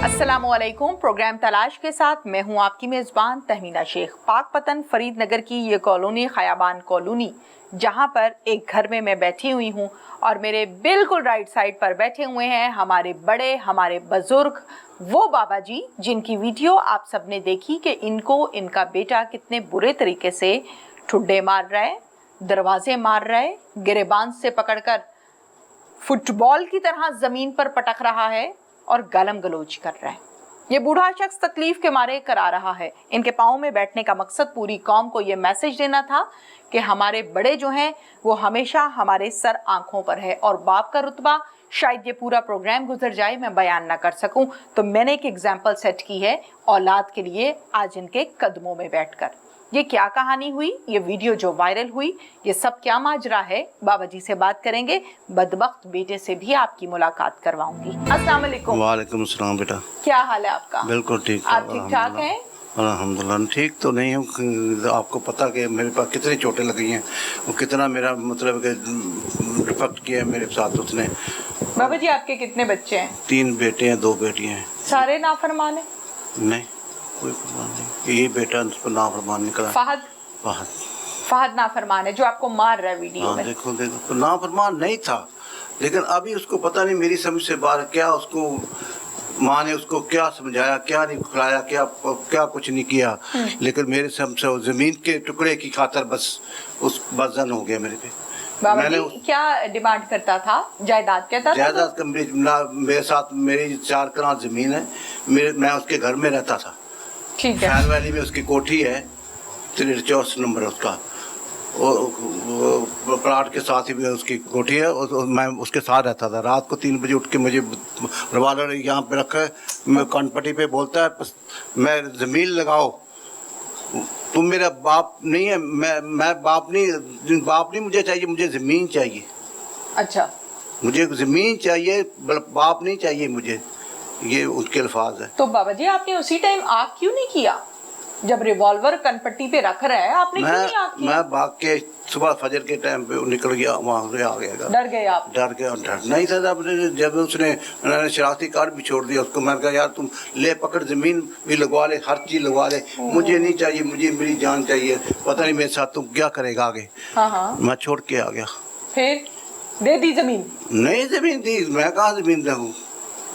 अस्सलामुअलैकुम। प्रोग्राम तलाश के साथ मैं हूं आपकी मेज़बान तहमीना शेख। पाकपतन फरीद नगर की ये कॉलोनी खयाबान कॉलोनी, जहां पर एक घर में मैं बैठी हुई हूं और मेरे बिल्कुल राइट साइड पर बैठे हुए हैं हमारे बड़े, हमारे बुजुर्ग, वो बाबा जी जिनकी वीडियो आप सबने देखी कि इनको इनका बेटा कितने बुरे तरीके से ठुड्डे मार रहा है, दरवाजे मार रहा है, गिरेबान से पकड़कर फुटबॉल की तरह जमीन पर पटक रहा है और गालम गलोच कर रहा है। ये बूढ़ा शख्स तकलीफ के मारे करा रहा है। इनके पाँव में बैठने का मकसद पूरी कौम को ये मैसेज देना था कि हमारे बड़े जो हैं वो हमेशा हमारे सर आंखों पर है और बाप का रुतबा शायद ये पूरा प्रोग्राम गुजर जाए मैं बयान ना कर सकूं, तो मैंने एक एग्जाम्पल सेट की है औलाद के लिए आज इनके कदमों में बैठकर। ये क्या कहानी हुई, ये वीडियो जो वायरल हुई, ये सब क्या माजरा है, बाबा जी से बात करेंगे। बदबख्त बेटे से भी आपकी मुलाकात करवाऊंगी। अस्सलाम वालेकुम। वालेकुम सलाम बेटा, क्या हाल है आपका? बिल्कुल ठीक। आप ठीक ठाक हैं? अल्हम्दुलिल्लाह। ठीक तो नहीं हूँ, आपको पता कि मेरे पास कितनी चोटें लगी हैं, वो कितना मेरा मतलब कि डिफेक्ट किया है मेरे साथ उसने। बाबा जी आपके कितने बच्चे हैं? 3 बेटे हैं, 2 बेटियाँ हैं। सारे नाफरमान हैं? नहीं, कोई फरमान नहीं। ये बेटा नाफरमान निकला। फहद? फहद नाफरमान है जो आपको मार रहा है वीडियो में। देखो तो नाफरमान नहीं था, लेकिन अभी उसको पता नहीं मेरी समझ से बाहर क्या उसको माँ ने उसको क्या समझाया, क्या नहीं खिलाया, क्या कुछ नहीं किया, लेकिन मेरे समझ जमीन के टुकड़े की खातर बस जन हो गया मेरे पे। बाबा जी क्या डिमांड करता था? जायदाद कहता था? जायदाद का मेरे साथ मेरी 4 कनाल जमीन है, मैं उसके घर में रहता था। ठीक है। खैर वैली में उसकी कोठी है, 64 नंबर उसका, वो प्लाट के साथ ही उसकी कोठी है और मैं उसके साथ रहता था। रात को 3 बजे उठ के मुझे रिवाल्वर यहाँ पे रखा है, मैं कानपट्टी पे बोलता है मैं ज़मीन लगाओ, तुम मेरा बाप नहीं है, मैं बाप नहीं मुझे चाहिए, मुझे ज़मीन चाहिए। अच्छा, मुझे ज़मीन चाहिए, बाप नहीं चाहिए मुझे, ये उनके अल्फाज है। तो बाबा जी आपने उसी टाइम आग क्यों नहीं किया? जब रिवॉल्वर कनपट्टी पे रख रहा है आपने क्यों नहीं आग किया? मैं भाग के सुबह फजर के टाइम पे निकल गया, वहाँ से आ गया। डर गए आप? डर गया, डरना ही था। जब उसने शरारती कार्ड भी छोड़ दिया उसको, मैंने कहा यार तुम ले पकड़, जमीन भी लगवा ले, हर चीज लगवा ले, मुझे नहीं चाहिए, मुझे मेरी जान चाहिए, पता नहीं मेरे साथ तुम क्या करेगा आगे। हाँ। मैं छोड़ के आ गया। फिर दे दी जमीन? नहीं जमीन दी, मैं कहाँ जमीन दूँ।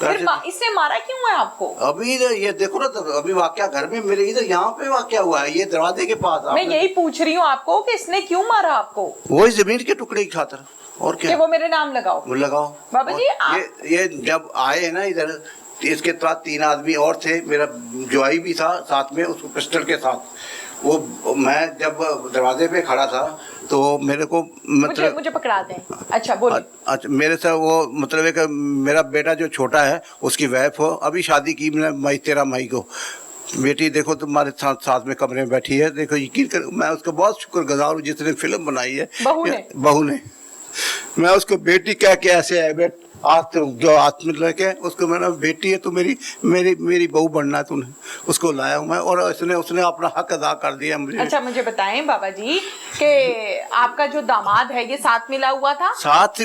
फिर इसने मारा क्यों है आपको? अभी ये देखो ना, तो अभी वाकया घर में मेरे इधर यहाँ पे वाकया हुआ है, ये दरवाजे के पास। मैं यही पूछ रही हूँ आपको कि इसने क्यों मारा आपको? वही जमीन के टुकड़े की खातर, और क्या। वो मेरे नाम लगाओ। वो लगाओ बाबा जी ये जब आए ना इधर, इसके साथ 3 आदमी और थे, मेरा जोई भी था साथ में, उसको पिस्टल के साथ। वो मैं जब दरवाजे पे खड़ा था तो मेरे को मतलब मुझे पकड़ा दें। अच्छा बोलिए। अच्छा, मेरे से वो मतलब है कि मेरा बेटा जो छोटा है उसकी वाइफ हो, अभी शादी की मैंने 13 मई को। बेटी देखो तुम्हारे साथ में कमरे में बैठी है, देखो यकीन कर, मैं उसका बहुत शुक्रगुजार हूँ जिसने फिल्म बनाई है। बहू ने मैं उसको बेटी कह के ऐसे है जो हाथ में लेके उसको, मैंने बेटी है तो मेरी बहू बनना है, तूने उसको लाया हूँ मैं, और उसने अपना हक अदा कर दिया मुझे। अच्छा मुझे बताएं बाबा जी कि आपका जो दामाद है ये साथ मिला हुआ था? साथ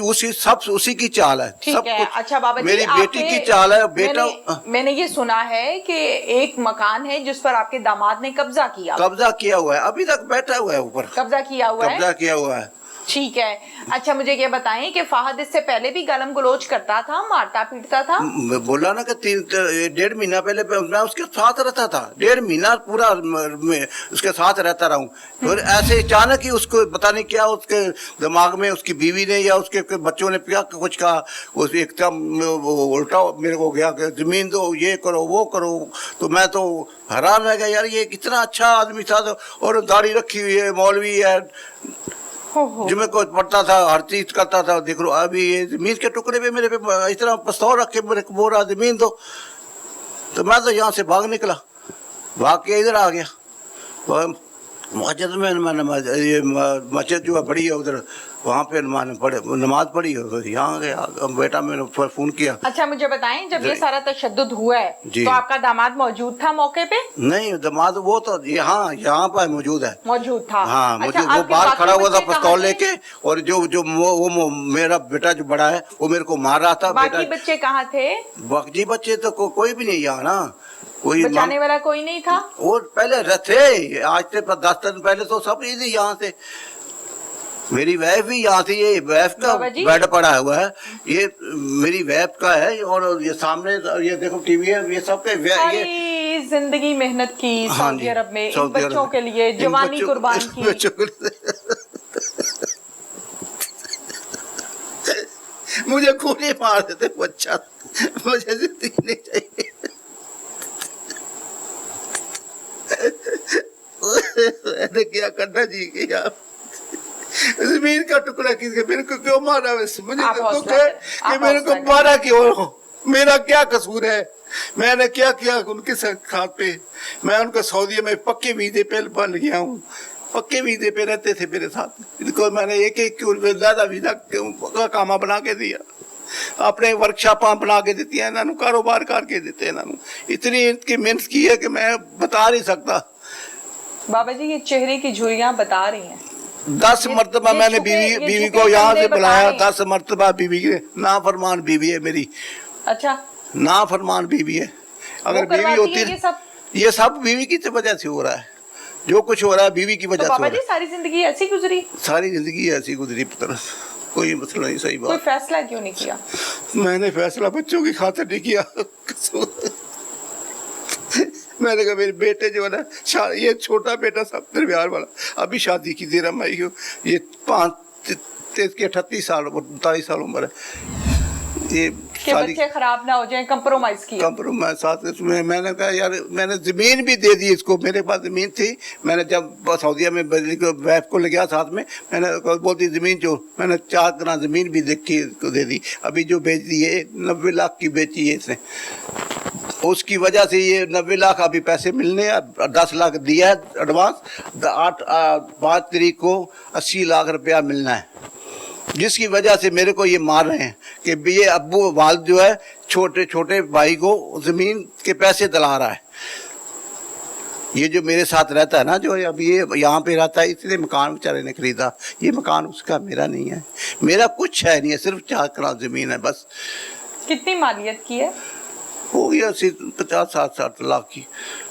उसी की चाल है। ठीक है। अच्छा बाबा जी, मेरी बेटी की चाल है। बेटा मैंने ये सुना है कि एक मकान है जिस पर आपके दामाद ने कब्जा किया हुआ है, अभी तक बैठा हुआ है ऊपर, कब्जा किया हुआ है। ठीक है। अच्छा मुझे ये बताएं कि फहद इससे पहले भी गलम गलोच करता था, मारता पीटता था? बोला ना कि 1.5 महीना पहले मैं उसके साथ रहता था, 1.5 महीना पूरा उसके साथ रहता रहा हूँ। फिर ऐसे अचानक ही उसको पता नहीं क्या उसके दिमाग में उसकी बीवी ने या उसके बच्चों ने क्या कुछ कहा, उस एकदम उल्टा मेरे को गया कि जमीन दो, ये करो वो करो। तो मैं तो हैरान रह गया, यार ये कितना अच्छा आदमी था, और दाढ़ी रखी हुई है, मौलवी है, जुम्मे को पढ़ता था, हर चीज करता था। देख लो अभी ये जमीन के टुकड़े पे मेरे पे इस तरह प्रस्ताव रख के मेरे को बोल रहा जमीन दो, तो मैं तो यहाँ से भाग निकला, भाग के इधर आ गया। मस्जिद में मैंने ये मस्जिद जो है बड़ी है उधर, वहाँ पे नमाज पढ़ी हो, यहाँ गया बेटा, मैंने फोन किया। अच्छा मुझे बताएं, जब ये सारा तशद्दुद हुआ है तो आपका दामाद मौजूद था मौके पे? नहीं, दामाद वो तो यहाँ पर मौजूद है। मौजूद था? हाँ, अच्छा, मुझे वो बाहर खड़ा हुआ था पिस्तौल लेके, और जो वो मेरा बेटा जो बड़ा है वो मेरे को मार रहा था। बाकी बच्चे कहाँ थे? बाकी बच्चे तो कोई भी नहीं यहाँ ना, कोई बचाने वाला कोई नहीं था। और पहले थे, आज से 10 दिन पहले तो सब इधर यहाँ से, मेरी वाइफ भी यहाँ थी। ये वाइफ का बेड पड़ा हुआ है, ये मेरी वाइफ का है, और ये सामने ये देखो टीवी है, ये सबके ये जिंदगी मेहनत की सऊदी अरब में, इन बच्चों के लिए जवानी कुर्बान की। मुझे खूनी मार देते बच्चा, मुझे जिंदगी नहीं चाहिए। मैंने क्या करना जी किया, जमीन का टुकड़ा किसके, मेरे को क्यों मारा? वैसे मुझे कि मेरे को मारा क्यों, मेरा क्या कसूर है? मैंने क्या किया उनके साथ पे? मैं उनका सऊदी में पक्के वीजे पे बन गया हूँ, पक्के वीजे पे रहते थे मेरे साथ। इनको मैंने एक ज्यादा वीजा का कामा बना के दिया, अपने वर्कशॉप बना के देती है, इन्होंने कारोबार करके देते हैं, इन्होंने इतनी इनकी मेहनत की है कि मैं बता नहीं सकता। बाबा जी ये चेहरे की झुर्रियां बता रही हैं। 10 मरतबा मैंने बीवी को यहाँ से बुलाया, 10 मरतबा बीवी के नाफरमान बीवी है मेरी। अच्छा, नाफरमान बीवी है। अगर बीवी होती है, ये सब बीवी की वजह से हो रहा है, जो कुछ हो रहा है बीवी की वजह से हो रहा है। सारी जिंदगी ऐसी गुजरी? सारी जिंदगी ऐसी गुजरी पुत्र, कोई मसला नहीं। सही बात। कोई फैसला क्यों नहीं किया? मैंने फैसला बच्चों की खातिर नहीं किया। मैंने कहा मेरे बेटे जो है ना, ये छोटा बेटा सब बिहार वाला, अभी शादी की थी रमाई को, ये 38 साल 39 साल उम्र है। ये बच्चे खराब ना हो जाए, कंप्रोमाइज किया। कंप्रोमाइज साथ में मैंने कहा यार, मैंने जमीन भी दे दी इसको, मेरे पास जमीन थी। मैंने जब सऊदीया में वाइफ को ले गया साथ में, मैंने बोलती जमीन जो, मैंने 4 कनाल जमीन भी देखी इसको दे दी। अभी जो बेच दी है 90 लाख की बेची है इसने, उसकी वजह से ये 90 लाख अभी पैसे मिलने, 10 लाख दिया है एडवांस, 5 तारीख को 80 लाख रुपया मिलना है, जिसकी वजह से मेरे को ये मार रहे हैं कि ये अब्बू वाल जो है छोटे छोटे भाई को जमीन के पैसे दिला रहा है। ये जो मेरे साथ रहता है ना, जो अभी ये यहाँ पे रहता है, इसलिए मकान बेचारे ने खरीदा। ये मकान उसका, मेरा नहीं है, मेरा कुछ है नहीं है, सिर्फ 4 कनाल जमीन है बस। कितनी मालियत की है? हो गया 50-60 लाख की।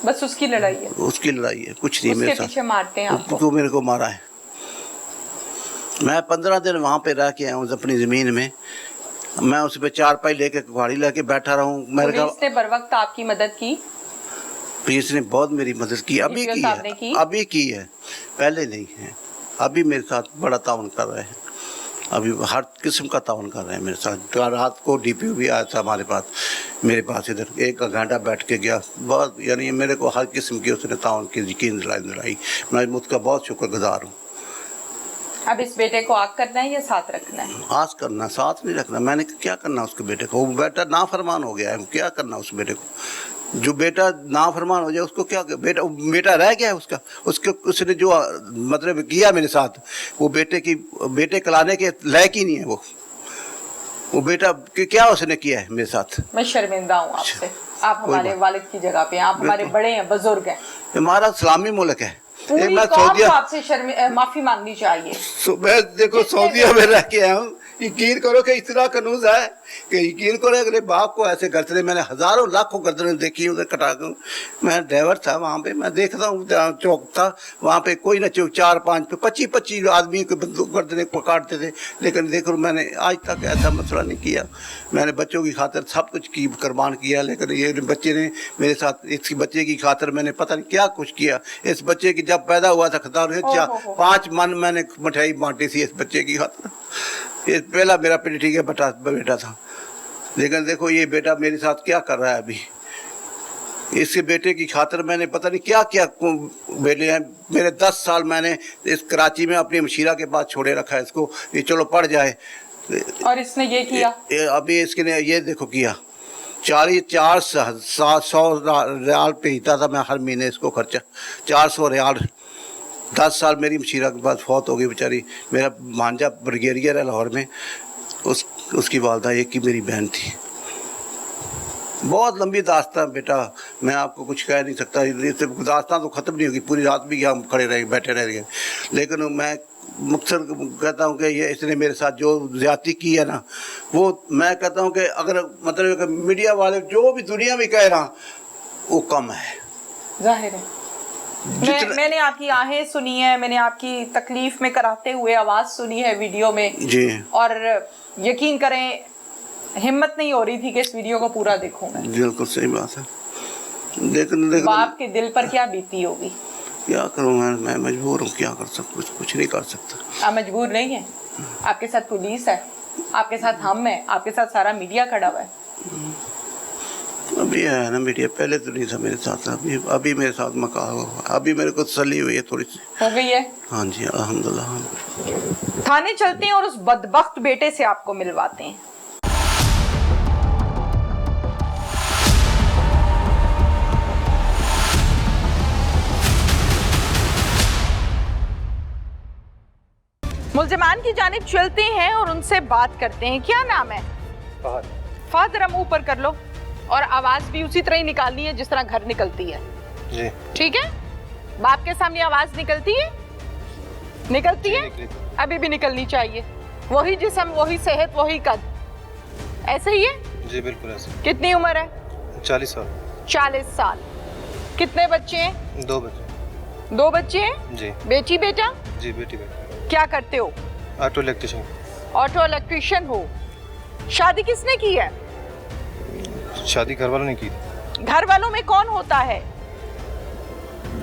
बस उसकी लड़ाई है? उसकी लड़ाई है, कुछ नहीं। मेरे साथ मारते हैं आपको? मेरे को मारा है। मैं 15 दिन वहाँ पे रह के आया हूँ अपनी जमीन में। मैं उस पे 4 पाई लेके कुहाड़ी लेके बैठा रहा हूँ। पुलिस ने बर वक्त आपकी मदद की? पुलिस ने बहुत मेरी मदद की, अभी की है, अभी की है, पहले नहीं है। अभी मेरे साथ बड़ा ताउन कर रहे हैं, अभी हर किस्म का ताउन कर रहे हैं मेरे साथ। रात को DPO भी आया था हमारे पास, मेरे पास इधर 1 घंटा बैठ के गया। बहुत यानी मेरे को हर किस्म की उसने ताउन की यकीन दिलाई। मैं उसका बहुत शुक्रगुजार हूँ। अब इस बेटे को आग करना है या साथ रखना है? आग करना, साथ नहीं रखना। मैंने क्या करना उसके बेटे को? वो बेटा नाफरमान हो गया है, क्या करना उस बेटे को? जो बेटा नाफरमान हो जाए उसको क्या? बेटा रह गया है उसका, उसने जो मतलब किया मेरे साथ, वो बेटे कलाने के लायक ही नहीं है। वो बेटा क्या उसने किया है मेरे साथ? मैं शर्मिंदा हूँ आपसे। आप हमारे वालिद की जगह पे, आप हमारे बड़े हैं, बुजुर्ग हैं। हमारा इस्लामी मुल्क है, मैं सऊदीया आपसे माफी मांगनी चाहिए। मैं देखो सऊदीया में रह के आया हूँ, यकीन करो कि इतना कानून है कि यकीन करो अगले बाप को ऐसे गर्दने, मैंने हजारों लाखों गर्दने देखी उधर कटा कर। मैं ड्राइवर था वहाँ पे, मैं देखता हूँ चौक था वहाँ पे, कोई ना चौक 4-5 पे 25-25 आदमी के गर्दने को काटते थे। लेकिन देखो मैंने आज तक ऐसा मसला नहीं किया। मैंने बच्चों की खातिर सब कुछ की कुर्बान किया, लेकिन ये बच्चे ने मेरे साथ, इस बच्चे की खातिर मैंने पता नहीं क्या कुछ किया। इस बच्चे की जब पैदा हुआ था 5 मन मैंने मिठाई बांटी थी इस बच्चे की खातिर। ये पहला मेरा पेटी का बेटा था, लेकिन देखो ये बेटा मेरे साथ क्या कर रहा है अभी। इसके बेटे की खातिर मैंने पता नहीं क्या क्या बेटे हैं मेरे। 10 साल मैंने इस कराची में अपनी मशीरा के पास छोड़े रखा है इसको, ये चलो पढ़ जाए। और इसने ये किया अभी इसके ये देखो किया। 400 रियाल पे हिता था मैं हर महीने इसको खर्चा, 400 रियाल 10 साल मेरी मशीरा के बाद फौत हो गई बेचारी। मेरा भांजा ब्रिगेडियर है लाहौर में, उसकी वालदा एक ही मेरी बहन थी। बहुत लंबी दास्तान बेटा, मैं आपको कुछ कह नहीं सकता। इससे दास्तान तो ख़त्म नहीं होगी, पूरी रात भी हम खड़े रहे बैठे रह गए। लेकिन मैं मकसद कहता हूँ कि ये इसने मेरे साथ जो ज़्यादती की है ना, वो मैं कहता हूँ कि अगर मतलब कि मीडिया वाले जो भी दुनिया में कह रहा वो कम है। जाहिर है मैंने आपकी आहें सुनी है, मैंने आपकी तकलीफ में कराते हुए आवाज़ सुनी है वीडियो में जी, और यकीन करें हिम्मत नहीं हो रही थी कि इस वीडियो को पूरा देखूं मैं। बिल्कुल सही बात है। लेकिन बाप के दिल पर क्या बीती होगी। क्या करूँ मैं मजबूर हूँ, क्या कर सकता, कुछ नहीं कर सकता। आप मजबूर नहीं है, आपके साथ पुलिस है, आपके साथ हम है, आपके साथ सारा मीडिया खड़ा हुआ है। अभी है ना मीडिया, पहले तो नहीं था मेरे साथ, अभी मेरे साथ मका हुआ, अभी मेरे को तसल्ली हुई है, थोड़ी सी हो गई है। हाँ जी अल्हम्दुलिल्लाह। थाने चलते हैं और उस बदबख्त बेटे से आपको मिलवाते हैं। मुल्जिमान की जानिब चलते हैं और उनसे बात करते हैं। क्या नाम है? फहद। जरा मुंह ऊपर कर लो और आवाज भी उसी तरह ही निकालनी है जिस तरह घर निकलती है जी। ठीक है? बाप के सामने आवाज निकलती है, निकलती है, अभी भी निकलनी चाहिए। वही जिस्म, वही सेहत, वही कद, ऐसे ही है जी? बिल्कुल ऐसे। कितनी उम्र है? 40 साल। 40 साल। कितने बच्चे हैं? 2 बच्चे। 2 बच्चे हैं जी। बेटी बेटा? जी बेटी बेटा। क्या करते हो? Auto electrician. ऑटो इलेक्ट्रिशियन हो। शादी किसने की है? शादी घर वालों ने की। घर वालों में कौन होता है?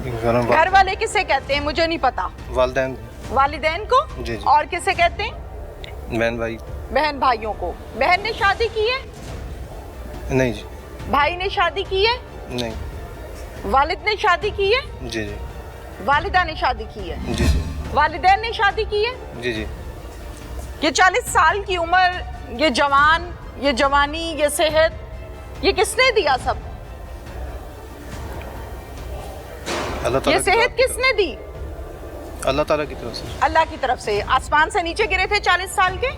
घर वाले किसे कहते हैं? मुझे नहीं पता। वालिदैन। वालिदैन को? जी जी। और किसे कहते हैं? बहन भाई। बहन भाइयों को। बहन ने शादी की है? नहीं जी। भाई ने शादी की है? नहीं। वालिद ने शादी की है? जी जी। वालिदा ने शादी की है? जी जी। वालिदैन ने शादी की है? जी जी। ये 40 साल की उम्र, ये जवान, ये जवानी, ये सेहत, ये किसने दिया सब? ये सेहत किसने दी? अल्लाह ताला की तरफ से। अल्लाह की तरफ से। आसमान से नीचे गिरे थे 40 साल के?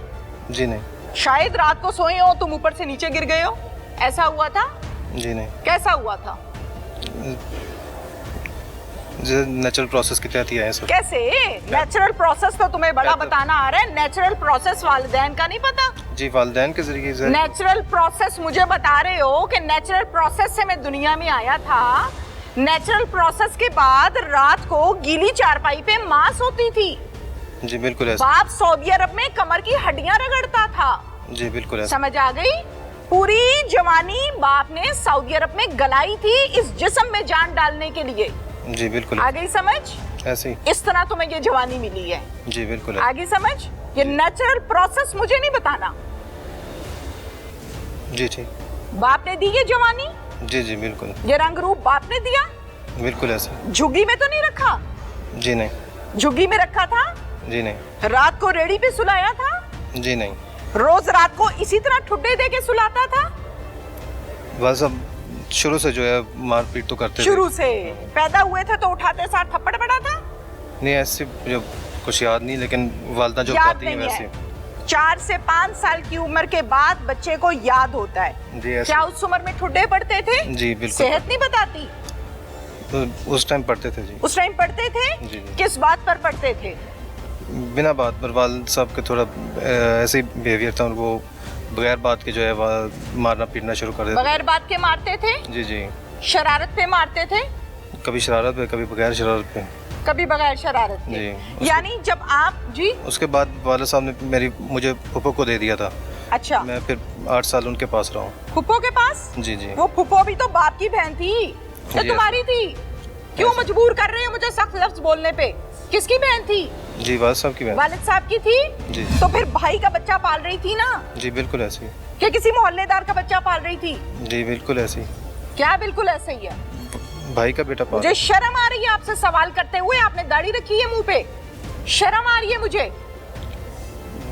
जी नहीं। शायद रात को सोए हो तुम, ऊपर से नीचे गिर गए हो, ऐसा हुआ था? जी नहीं। कैसा हुआ था? नेचुरल प्रोसेस के तहत ही आए सब। कैसे नेचुरल प्रोसेस? तो तुम्हें बड़ा बताना आ रहा है। नेचुरल प्रोसेस वालिदैन का नहीं पता? जी वालिदैन के जरिए से। नेचुरल प्रोसेस मुझे बता रहे हो कि नेचुरल प्रोसेस से मैं दुनिया में आया था। नेचुरल प्रोसेस के बाद रात को गीली चारपाई पे मां सोती थी। जी बिल्कुल ऐसा। बाप सऊदी अरब में कमर की हड्डियां रगड़ता था। जी बिल्कुल ऐसा। समझ आ गई? पूरी जवानी बाप ने सऊदी अरब में गलाई थी इस जिस्म में जान डालने के लिए। जी बिल्कुल। आ गई समझ? ऐसे ही। इस तरह तुम्हें ये जवानी मिली है। जी बिल्कुल। आ गई समझ? ये नेचुरल प्रोसेस मुझे नहीं बताना। जी ठीक। बाप ने दी ये जवानी? जी जी बिल्कुल। ये रंग रूप बाप ने दिया? बिल्कुल ऐसा। झुग्गी में तो नहीं रखा? जी नहीं। झुग्गी में रखा था? जी नहीं। रात को रेडी पे सुलाया था? जी नहीं। रोज रात को इसी तरह ठुड्डे दे के सुलाता था? बस अब शुरू से जो है मारपीट तो करते थे। शुरू से? पैदा हुए थे तो उठाते साथ थप्पड़ पड़ा था? नहीं ऐसे कुछ याद नहीं, लेकिन वालिदा जो कहती है वैसे। 4 से 5 साल की उम्र के बाद बच्चे को याद होता है। जी क्या उस उम्र में ठुड्डे पड़ते थे? जी बिल्कुल। सेहत नहीं बताती? तो उस टाइम पढ़ते थे जी। उस टाइम पढ़ते थे? जी, जी। किस बात पर पढ़ते थे? बिना बात पर। वालिद साहब के थोड़ा ऐसे बिहेवियर था, वो बगैर बात के जो है मारना पीटना शुरू कर देते। बगैर बात के मारते थे? जी जी। शरारत पे मारते थे? कभी शरारत पे, कभी बगैर शरारत पे। कभी बगैर शरारत पे। जी। यानी जब आप जी उसके बाद वालिद साहब ने मुझे फुप्पो को दे दिया था। अच्छा। मैं फिर 8 साल उनके पास रहा हूँ। फुप्पो के पास? जी जी। वो फुप्पो भी तो बाप की बहन थी, तो तुम्हारी थी। क्यों मजबूर कर रहे हो मुझे सख्त लफ्ज बोलने पे? किसकी बहन थी? जी वालिद साहब की बहन। वालिद साहब की थी? जी। तो फिर भाई का बच्चा पाल रही थी ना? जी बिल्कुल ऐसी। कि किसी मोहल्लेदार का बच्चा पाल रही थी? जी बिल्कुल ऐसी। क्या बिल्कुल ऐसे ही है? भाई का बेटा पाल। मुझे शर्म आ रही है आपसे सवाल करते हुए। आपने दाढ़ी रखी है मुंह पे, शर्म आ रही है मुझे।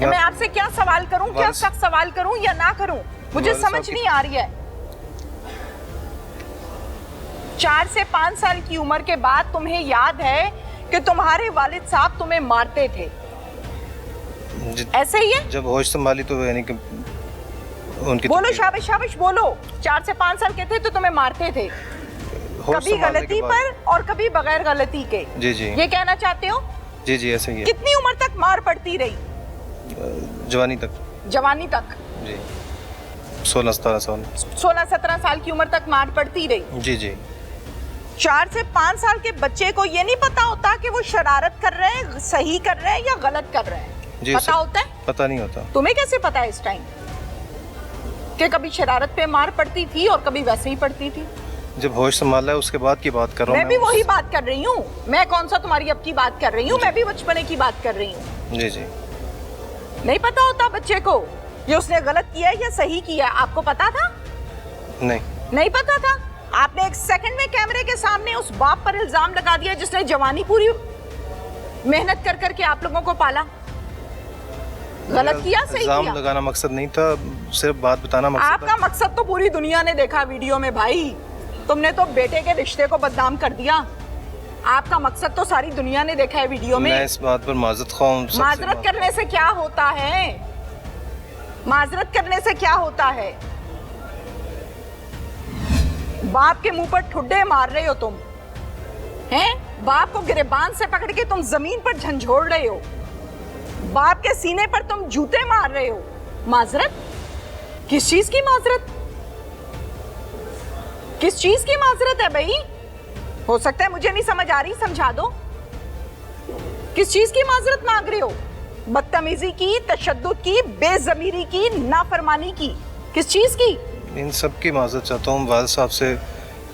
मैं आपसे क्या सवाल करूं, क्या सख्त सवाल करूं या ना करूं, मुझे समझ नहीं आ रही है। 4 से 5 साल की उम्र के बाद तुम्हें याद है कि तुम्हारे वालिद साहब तुम्हें मारते थे, ऐसे ही है? जब होश संभाली तो यानी कि उनकी बोलो, शाबाश शाबाश बोलो। 4 से 5 साल के थे तो तुम्हें मारते थे, होश कभी संभालने गलती के बाद- पर और कभी बगैर गलती के। जी जी ये कहना चाहते हो? जी जी ऐसे ही है। कितनी उम्र तक मार पड़ती रही? जवानी तक जवानी तक? जी 16-17 साल। 16-17 साल की उम्र तक मार पड़ती रही। जी जी 4 से 5 साल के बच्चे को ये नहीं पता होता कि वो शरारत कर रहे हैं, सही कर रहे हैं या गलत कर रहे हैं? जी पता होता है? पता नहीं होता। तुम्हें कैसे पता है इस टाइम कि कभी शरारत पे मार पड़ती थी और कभी वैसे ही पड़ती थी? जब होश संभाला है उसके बाद की बात कर रहा हूँ मैं भी वही बात कर रही हूँ। मैं कौन सा तुम्हारी अब की बात कर रही हूँ, मैं भी बचपने की बात कर रही हूँ। जी जी नहीं पता होता बच्चे को ये उसने गलत किया है या सही किया है? आपको पता था? नहीं नहीं पता था। आपने एक सेकंड में कैमरे के सामने उस बाप पर इल्जाम लगा दिया जिसने जवानी पूरी मेहनत कर करके आप लोगों को पाला। गलत किया, सही इल्जाम किया? लगाना मकसद नहीं था, सिर्फ बात बताना मकसद आपका मकसद तो पूरी दुनिया ने देखा वीडियो में भाई। तुमने तो बेटे के रिश्ते को बदनाम कर दिया। आपका मकसद तो सारी दुनिया ने देखा है वीडियो में। मैं इस बात पर माजरत ख्वाह हूं। सबसे माजरत करने से क्या होता है? माजरत करने से क्या होता है? बाप के मुंह पर ठुड्डे मार रहे हो तुम, हैं? बाप को गिरेबान से पकड़ के तुम जमीन पर झंझोड़ रहे हो, बाप के सीने पर तुम जूते मार रहे हो। माजरत? किस चीज की माजरत? किस चीज की माजरत है भाई? हो सकता है मुझे नहीं समझ आ रही, समझा दो। किस चीज की माजरत मांग रहे हो? बदतमीजी की, तशद्दुद की, बेज़मीरी की, नाफरमानी की, किस चीज की? इन सब की माजरत चाहता हूँ। वालिद साहब से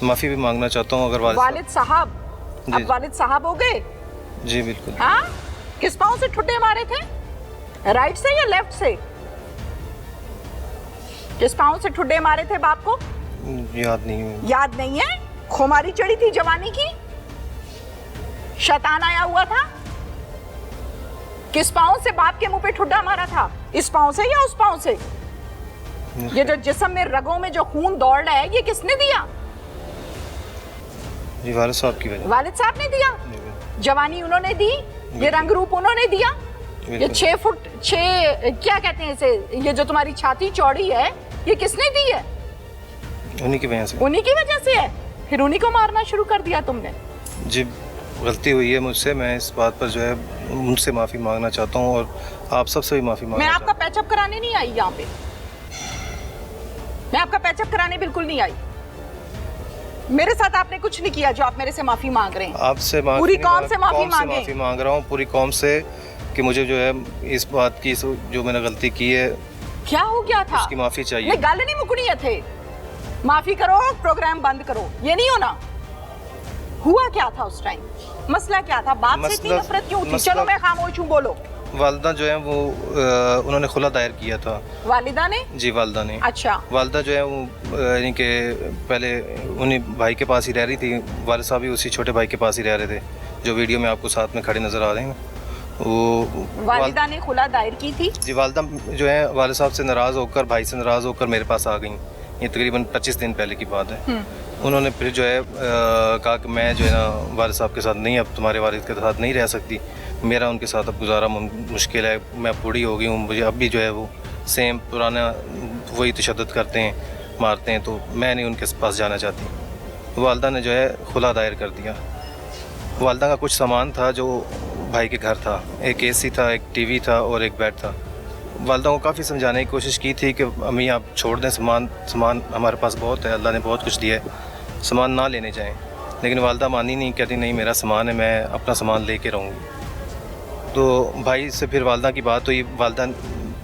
माफ़ी भी मांगना चाहता हूँ। अगर वालिद साहब, अब जी। वालिद साहब हो गए? जी बिल्कुल। हाँ? किस पाँव से ठुड्डे मारे थे? राइट से या लेफ्ट से? किस पाँव से ठुड्डे मारे थे बाप को? याद नहीं है। याद नहीं है? खुमारी चढ़ी थी जवानी की? शैतान आया हुआ था? किस पाँव से बाप के मुंह पे ठुड्डा मारा था? इस पाँव से या उस पाँव से? ये जो जिस्म में, रगों में जो खून दौड़ रहा है, ये किसने दिया? जी वालिद साहब की वजह। वालिद साहब ने दिया। जी, जवानी उन्होंने दी, ये रंग रूप उन्होंने दिया। ये बिल्कुल। 6 फुट 6 क्या कहते हैं इसे, ये जो तुम्हारी छाती चौड़ी है, ये किसने दी है? उन्हीं की वजह से। उन्हीं की वजह से है। फिर उन्हीं को मारना शुरू कर दिया तुमने। जी गलती हुई है मुझसे। मैं इस बात पर जो है उनसे माफ़ी मांगना चाहता हूँ और आप सबसे भी माफ़ी मांगना मैं चाहता आपका पैचअप कराने नहीं आई यहाँ पे। मैं आपका पैचअप कराने बिल्कुल नहीं आई। मेरे साथ आपने कुछ नहीं किया जो आप मेरे से माफी मांग रहे हैं। हूँ। आपसे माफ़ी पूरी नहीं, कौम से माफी कौम मांगे। माफ़ी मांग रहा हूँ, पूरी कौम से, कि मुझे जो है इस बात की जो मैंने गलती की है क्या हो गया था? उसकी माफ़ी चाहिए। नहीं, गल नहीं मुकनी है थे। माफी करो, प्रोग्राम बंद करो, ये नहीं होना। हुआ क्या था उस टाइम? मसला क्या था? बाप से इतनी मसला- नफरत क्यों थी? मसला- चलो मैं खामोश हूँ, बोलो। वालिदा जो है वो उन्होंने खुला दायर किया था। वालिदा ने? जी वालिदा ने। अच्छा। वालिदा जो है वो यानी कि पहले उन्हीं भाई के पास ही रह रही थी। वालिद साहब भी उसी छोटे भाई के पास ही रह रहे थे जो वीडियो में आपको साथ में खड़े नज़र आ रहे हैं। वो वालिदा ने खुला दायर की थी। जी वालिदा जो है वालिद साहब से नाराज़ होकर, भाई से नाराज़ होकर मेरे पास आ गई। ये तकरीबन 25 दिन पहले की बात है। उन्होंने फिर जो है कहा कि मैं जो है ना वालिद साहब के साथ नहीं, अब तुम्हारे वालिद के साथ नहीं रह सकती, मेरा उनके साथ अब गुजारा मुश्किल है, मैं बूढ़ी हो गई हूँ, मुझे अब भी जो है वो सेम पुराना वही तशद्दुद करते हैं, मारते हैं, तो मैं नहीं उनके पास जाना चाहती। वालिदा ने जो है खुला दायर कर दिया। वालिदा का कुछ सामान था जो भाई के घर था, एक एसी था, एक टीवी था और एक बेड था। वालिदा को काफ़ी समझाने की कोशिश की थी कि अम्मी आप छोड़ दें, सामान हमारे पास बहुत है, अल्लाह ने बहुत कुछ दिया है, सामान ना लेने जाएं। लेकिन वालिदा मानी नहीं, कहती नहीं मेरा सामान है, मैं अपना सामान लेके रहूँगी। तो भाई से फिर वालिदा की बात हुई। वालिदा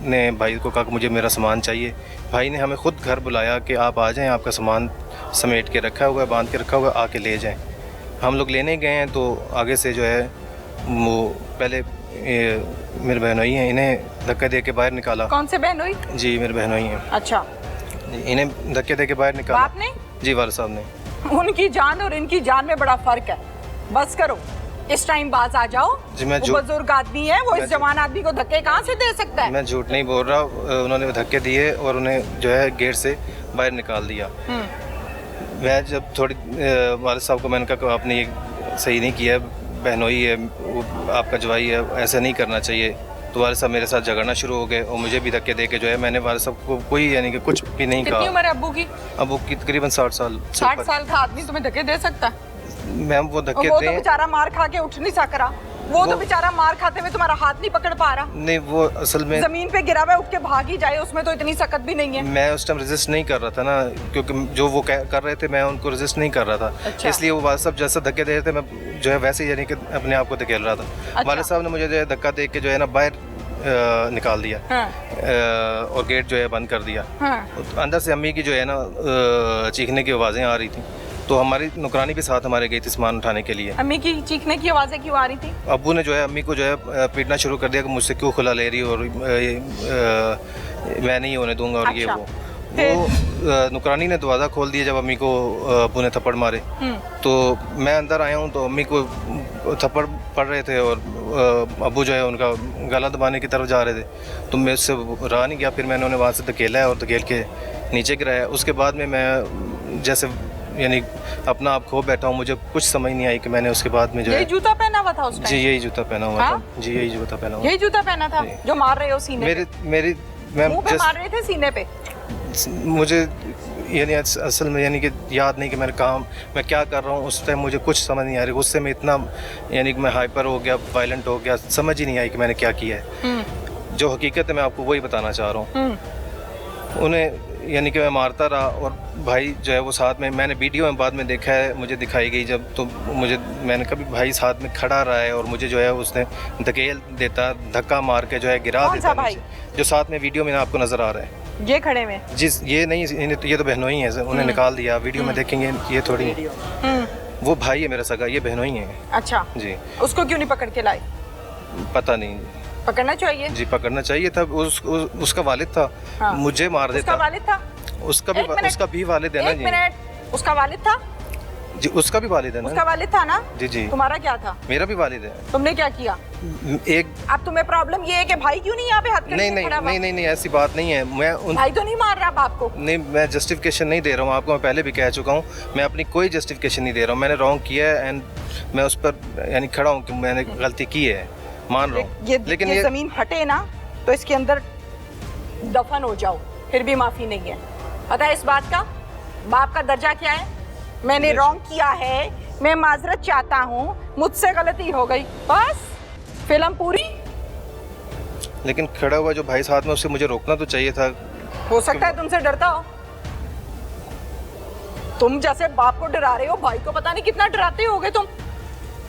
ने भाई को कहा कि मुझे मेरा सामान चाहिए। भाई ने हमें ख़ुद घर बुलाया कि आप आ जाएं, आपका सामान समेट के रखा हुआ है, बांध के रखा हुआ है, आके ले जाएं। हम लोग लेने गए हैं तो आगे से जो है वो पहले मेरे बहनोई हैं, इन्हें धक्का दे के बाहर निकाला। कौन से बहन हुई? जी मेरे बहनोई हैं। अच्छा। इन्हें धक्के दे के बाहर निकाला। बाप ने? जी वालिद साहब ने। उनकी जान और इनकी जान में बड़ा फर्क है। बस करो, इस टाइम बाज आ जाओ। जी मैं वो बुजुर्ग आदमी है, वो इस जवान आदमी को धक्के कहाँ से दे सकता है? मैं झूठ नहीं बोल रहा। उन्होंने धक्के दिए और उन्हें जो है गेट से बाहर निकाल दिया। मैं जब थोड़ी वालिद साहब को मैंने कहा कि आपने ये सही नहीं किया, बहनोई है, वो आपका जवाई है, ऐसा नहीं करना चाहिए। तो वालिद साहब मेरे साथ झगड़ना शुरू हो गए और मुझे भी धक्के दे के जो है मैंने वालिद साहब को कोई यानी कि कुछ भी नहीं कितनी कहा। उम्र है अब्बू की? अबू की तकरीबन 60 साल। 60 साल का आदमी तुम्हें धक्के दे सकता है? मैम वो धक्के वो तो दें, बेचारा मार खा के उठ नहीं सक रहा, वो तो बेचारा मार खाते हुए तुम्हारा हाथ नहीं पकड़ पा रहा, नहीं वो असल में जमीन पे गिरा हुआ उठ के भाग ही जाए, उसमें तो इतनी सख्त भी नहीं है। मैं उस टाइम रेजिस्ट नहीं कर रहा था ना, क्योंकि जो वो कर रहे थे मैं उनको रेजिस्ट नहीं कर रहा था। अच्छा। इसलिए वो वालिद साहब जैसा धक्के दे रहे थे मैं जो है वैसे ही यानी कि अपने आप को धकेल रहा था। अच्छा। वालिद साहब ने मुझे जो है धक्का दे के जो है ना बाहर निकाल दिया। हाँ। और गेट जो है बंद कर दिया। हाँ। अंदर से अम्मी की जो है ना चीखने की आवाज़ें आ रही थी, तो हमारी नौकरानी भी साथ हमारे गई थी सामान उठाने के लिए। अम्मी की चीखने की आवाजें क्यों आ रही थी? अब्बू ने जो है अम्मी को जो है पीटना शुरू कर दिया कि मुझसे क्यों खुला ले रही हो, और मैं नहीं होने दूंगा और ये अच्छा। वो नौकरानी ने दरवाज़ा खोल दिया जब अम्मी को अब्बू ने थप्पड़ मारे। तो मैं अंदर आया हूँ तो अम्मी को थप्पड़ पड़ रहे थे और अब्बू जो है उनका गला दबाने की तरफ जा रहे थे, तो मैं उससे रहा नहीं गया। फिर मैंने उन्हें वहाँ से धकेला है और धकेल के नीचे गिराया। उसके बाद में मैं जैसे यानी अपना आप खो बैठा हूँ, मुझे कुछ समझ नहीं आई कि मैंने उसके बाद में जो यही है जूता पहना हुआ था उस टाइम? जी यही जूता पहना हुआ हाँ? था। जी यही जूता पहना हुआ। यही जूता पहना था जी। जो मार रहे हो सीने मेरी पे? मैं मुंह पे मार रहे थे सीने पे? मुझे यानी असल में यानी कि याद नहीं कि मैं क्या कर रहा हूँ। उस टाइम मुझे कुछ समझ नहीं आ रही, गुस्से में इतना यानी कि मैं हाइपर हो गया, वायलेंट हो गया, समझ ही नहीं आई कि मैंने क्या किया है। जो हकीकत है मैं आपको वही बताना चाह रहा हूँ। उन्हें यानी कि मैं मारता रहा और भाई जो है वो साथ में, मैंने वीडियो में बाद में देखा है, मुझे दिखाई गई जब, तो मैंने कभी भाई साथ में खड़ा रहा है और मुझे जो है उसने धकेल देता, धक्का मार के जो है गिरा कौन सा देता भाई? नीचे। जो साथ में वीडियो में आपको नजर आ रहा है, ये खड़े में? जिस ये नहीं, ये तो बहनोई है, उन्हें निकाल दिया। वीडियो में देखेंगे ये थोड़ी वो भाई है मेरा सगा, ये बहनोई है। अच्छा जी। उसको क्यों नहीं पकड़ के लाए? पता नहीं। पकड़ना चाहिए जी पकड़ना चाहिए था। उसका वालिद था। हाँ। मुझे मार उसका देता। वालिद था? उसका एक मिनट। भी वालिद है ना एक जी। मिनट, उसका वालिद था? जी उसका भी वालिद है ना। उसका वालिद था ना? जी जी। तुम्हारा क्या था? मेरा भी वालिद है। तुमने क्या किया? एक अब तुम्हें प्रॉब्लम ये है कि भाई क्यों नहीं यहाँ पे हाथ करके नहीं खड़ा हुआ? नहीं ऐसी बात नहीं है। मैं उन भाई तो नहीं मार रहा बाप को? नहीं, मैं जस्टिफिकेशन नहीं दे रहा हूँ आपको, मैं पहले भी कह चुका हूँ। मैं अपनी कोई जस्टिफिकेशन नहीं दे रहा हूँ। मैंने रॉन्ग किया है एंड मैं उस पर यानी खड़ा हूँ कि मैंने गलती की है, मान रहा हूँ। लेकिन ये जमीन फटे ना तो इसके अंदर दफन हो जाओ, फिर भी माफी नहीं है। पता है इस बात का? बाप का दर्जा क्या है? मैंने रॉन्ग किया है, मैं माजरत चाहता हूँ, मुझसे गलती हो गई, बस फिल्म पूरी। लेकिन खड़ा हुआ जो भाई साथ में, उससे मुझे रोकना तो चाहिए था। हो सकता है तुमसे डरता हो। तुम जैसे बाप को डरा रहे हो, भाई को पता नहीं कितना डराते होगे तुम।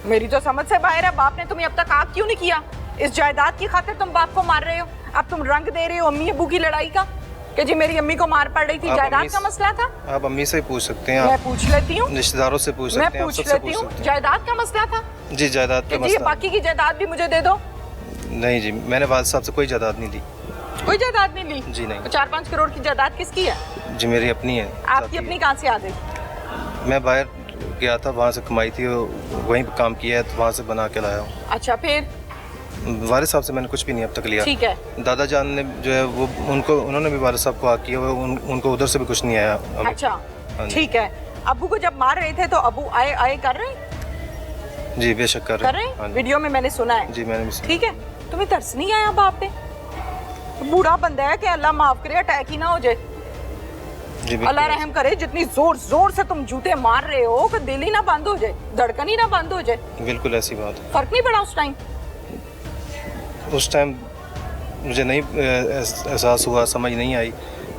मेरी तो समझ से बाहर है, बाप ने तुम्हें अब तक आग क्यों नहीं किया? इस जायदाद की खातिर तुम बाप को मार रहे हो। अब तुम रंग दे रहे हो अम्मी अब्बू की लड़ाई का कि जी मेरी अम्मी को मार पड़ रही थी, जायदाद का मसला था। आप अम्मी से ही पूछ सकते हैं, मैं आप पूछ लेती हूँ, रिश्तेदारों से पूछ मैं सकते हैं, आप पूछ सबसे लेती पूछ हूँ, सकते जायदाद का मसला था हैं। जी जायदाद का कि जी मसला बाकी की जायदाद भी मुझे दे दो। नहीं जी, मैंने वालिद साहब से कोई जायदाद नहीं ली। कोई जायदाद नहीं ली? जी नहीं। तो 4-5 करोड़ की जायदाद किसकी है? जी मेरी अपनी है। आपकी अपनी कहाँ से आ गई? मैं बाहर गया था, वहाँ से कमाई थी, वहीं पे काम किया है, तो वहाँ से बना के लाया हूँ। अच्छा फिर? वालिद साहब से मैंने कुछ भी नहीं अब तक लिया। ठीक है। दादा जान ने जो है वो उन्होंने भी वालिद साहब को आग किया, उनको उधर से भी कुछ नहीं आया। अच्छा हाँ जी। ठीक है। अब्बू को जब मार रहे थे तो अब्बू आए कर रहे? जी बेशक कर कर रहे रहे? हाँ जी। वीडियो में मैंने सुना है। जी मैंने भी सुना। ठीक है। तुम्हें तरस नहीं आया बाप पे? बूढ़ा बंदा है कि अल्लाह माफ करे अटैक ही ना हो जाए। जी अल्लाह रहम करे, जितनी जोर जोर से तुम जूते मार रहे हो कि दिल ही ना बंद हो जाए, धड़कन ही ना बंद हो जाए। बिल्कुल ऐसी बात है। फर्क नहीं पड़ा उस टाइम? उस टाइम मुझे नहीं एहसास हुआ, समझ नहीं आई,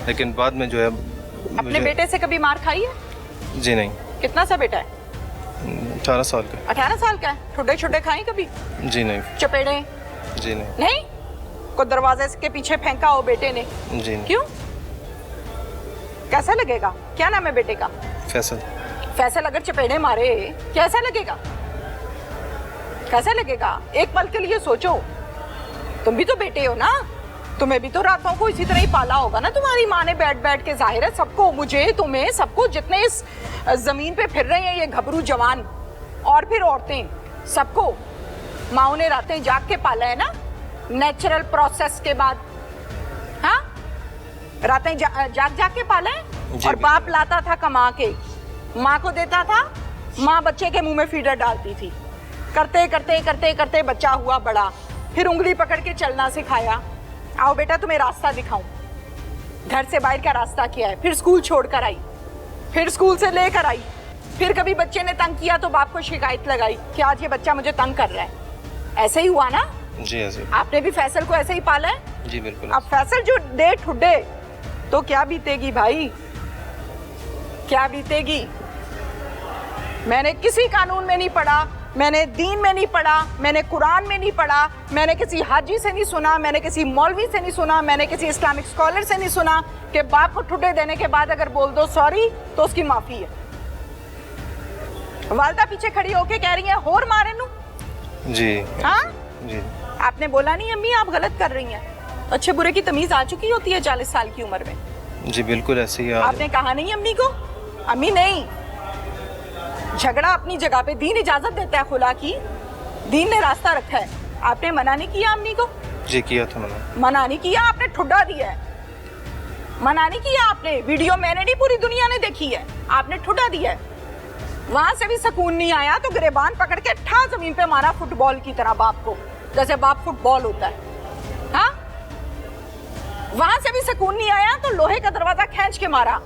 लेकिन बाद में जो है अपने बेटे से कभी मार खाई है? जी नहीं। कितना सा बेटा है? 18 साल का। 18 साल का है। ठुड्डे छुड्डे खाई कभी? जी नहीं। चपेड़े? जी नहीं। नहीं? को दरवाजे के पीछे फेंका हो बेटे ने? जी नहीं। क्यों? कैसा लगेगा? क्या नाम है बेटे का? फैसल। फैसल अगर चपेड़े मारे कैसा लगेगा? कैसा लगेगा? एक पल के लिए सोचो, तुम भी तो बेटे हो ना, तुम्हें भी तो रातों को इसी तरह ही पाला होगा ना तुम्हारी माँ ने बैठ बैठ के। जाहिर है सबको, मुझे, तुम्हें, सबको, जितने इस जमीन पे फिर रहे हैं ये घबरू जवान और फिर औरतें, सबको माँ ने रातें जाग के पाला है ना, नेचुरल प्रोसेस के बाद। हाँ, रातें जाग के पाला है। और बाप लाता था कमा के, माँ को देता था, माँ बच्चे के मुंह में फीडर डालती थी, करते करते करते करते बच्चा हुआ बड़ा, फिर उंगली पकड़ के चलना सिखाया। आओ बेटा तुम्हें रास्ता दिखाऊं, घर से बाहर का रास्ता क्या है। फिर स्कूल छोड़कर आई, फिर स्कूल से लेकर आई, फिर कभी बच्चे ने तंग किया तो बाप को शिकायत लगाई कि आज ये बच्चा मुझे तंग कर रहा है। ऐसे ही हुआ ना? जी ऐसे। आपने भी फैसल को ऐसे ही पाला है? जी बिल्कुल। अब फैसल जो डे ठुड्डे तो क्या बीतेगी भाई, क्या बीतेगी। मैंने किसी कानून में नहीं पढ़ा, मैंने दीन में नहीं पढ़ा, मैंने कुरान में नहीं पढ़ा, मैंने किसी हाजी से नहीं सुना, मैंने किसी मौलवी से नहीं सुना, मैंने किसी इस्लामिक स्कॉलर से नहीं सुना कि बाप को ठुड्डे देने के बाद अगर बोल दो सॉरी तो उसकी माफी है। वालदा पीछे खड़ी होके कह रही है होर मारे नू। जी हाँ जी। आपने बोला नहीं अम्मी आप गलत कर रही हैं। अच्छे बुरे की तमीज आ चुकी होती है 40 साल की उम्र में। जी बिल्कुल ऐसे ही। आपने कहा नहीं अम्मी को? अम्मी नहीं, झगड़ा अपनी जगह पे, दीन इजाजत देता है खुला की, दीन ने रास्ता रखा है। आपने मना नहीं किया अम्मी को? जी किया था मैंने। मना नहीं किया, आपने ठुड्डा दिया है। मना नहीं किया आपने, वीडियो मैंने नहीं पूरी दुनिया ने देखी है, आपने ठुड्डा दिया है। वहां से भी सुकून नहीं आया तो गिरेबान पकड़ के ठा जमीन पे मारा फुटबॉल की तरह बाप को, जैसे बाप फुटबॉल होता है। हाँ, वहां से भी सुकून नहीं आया तो लोहे का दरवाजा खींच के मारा।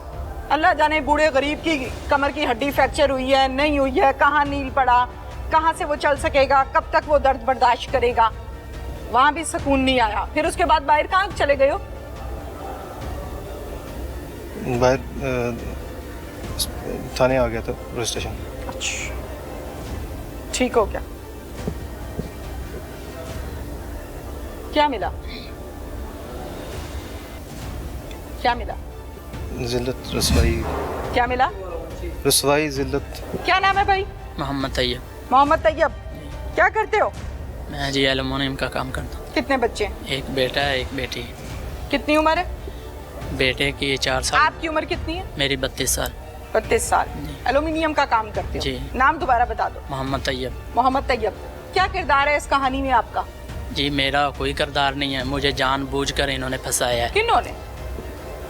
अल्लाह जाने बूढ़े गरीब की कमर की हड्डी फ्रैक्चर हुई है नहीं हुई है, कहाँ नील पड़ा, कहाँ से वो चल सकेगा, कब तक वो दर्द बर्दाश्त करेगा। वहां भी सुकून नहीं आया। फिर उसके बाद बाहर कहाँ चले गए हो? बाहर थाने आ गया था, पुलिस स्टेशन। अच्छा, ठीक हो गया? क्या मिला? क्या मिला? जिल्लत, रसवाई। क्या मिला? रसवाई, जिल्लत। क्या नाम है भाई? मोहम्मद तैयब। मोहम्मद तैयब, क्या करते हो? मैं जी एलुमिनियम का काम करता हूँ। कितने बच्चे हैं? एक बेटा है, एक बेटी है। कितनी उम्र है? बेटे की 4 साल। आपकी उम्र कितनी है? मेरी 32 साल। 32 साल। एल्यूमिनियम का काम करते हो? जी। नाम दोबारा बता दो। मोहम्मद तैयब। मोहम्मद तैयब, क्या किरदार है इस कहानी में आपका? जी मेरा कोई किरदार नहीं है, मुझे जानबूझकर इन्होंने फंसाया है। किन्होंने?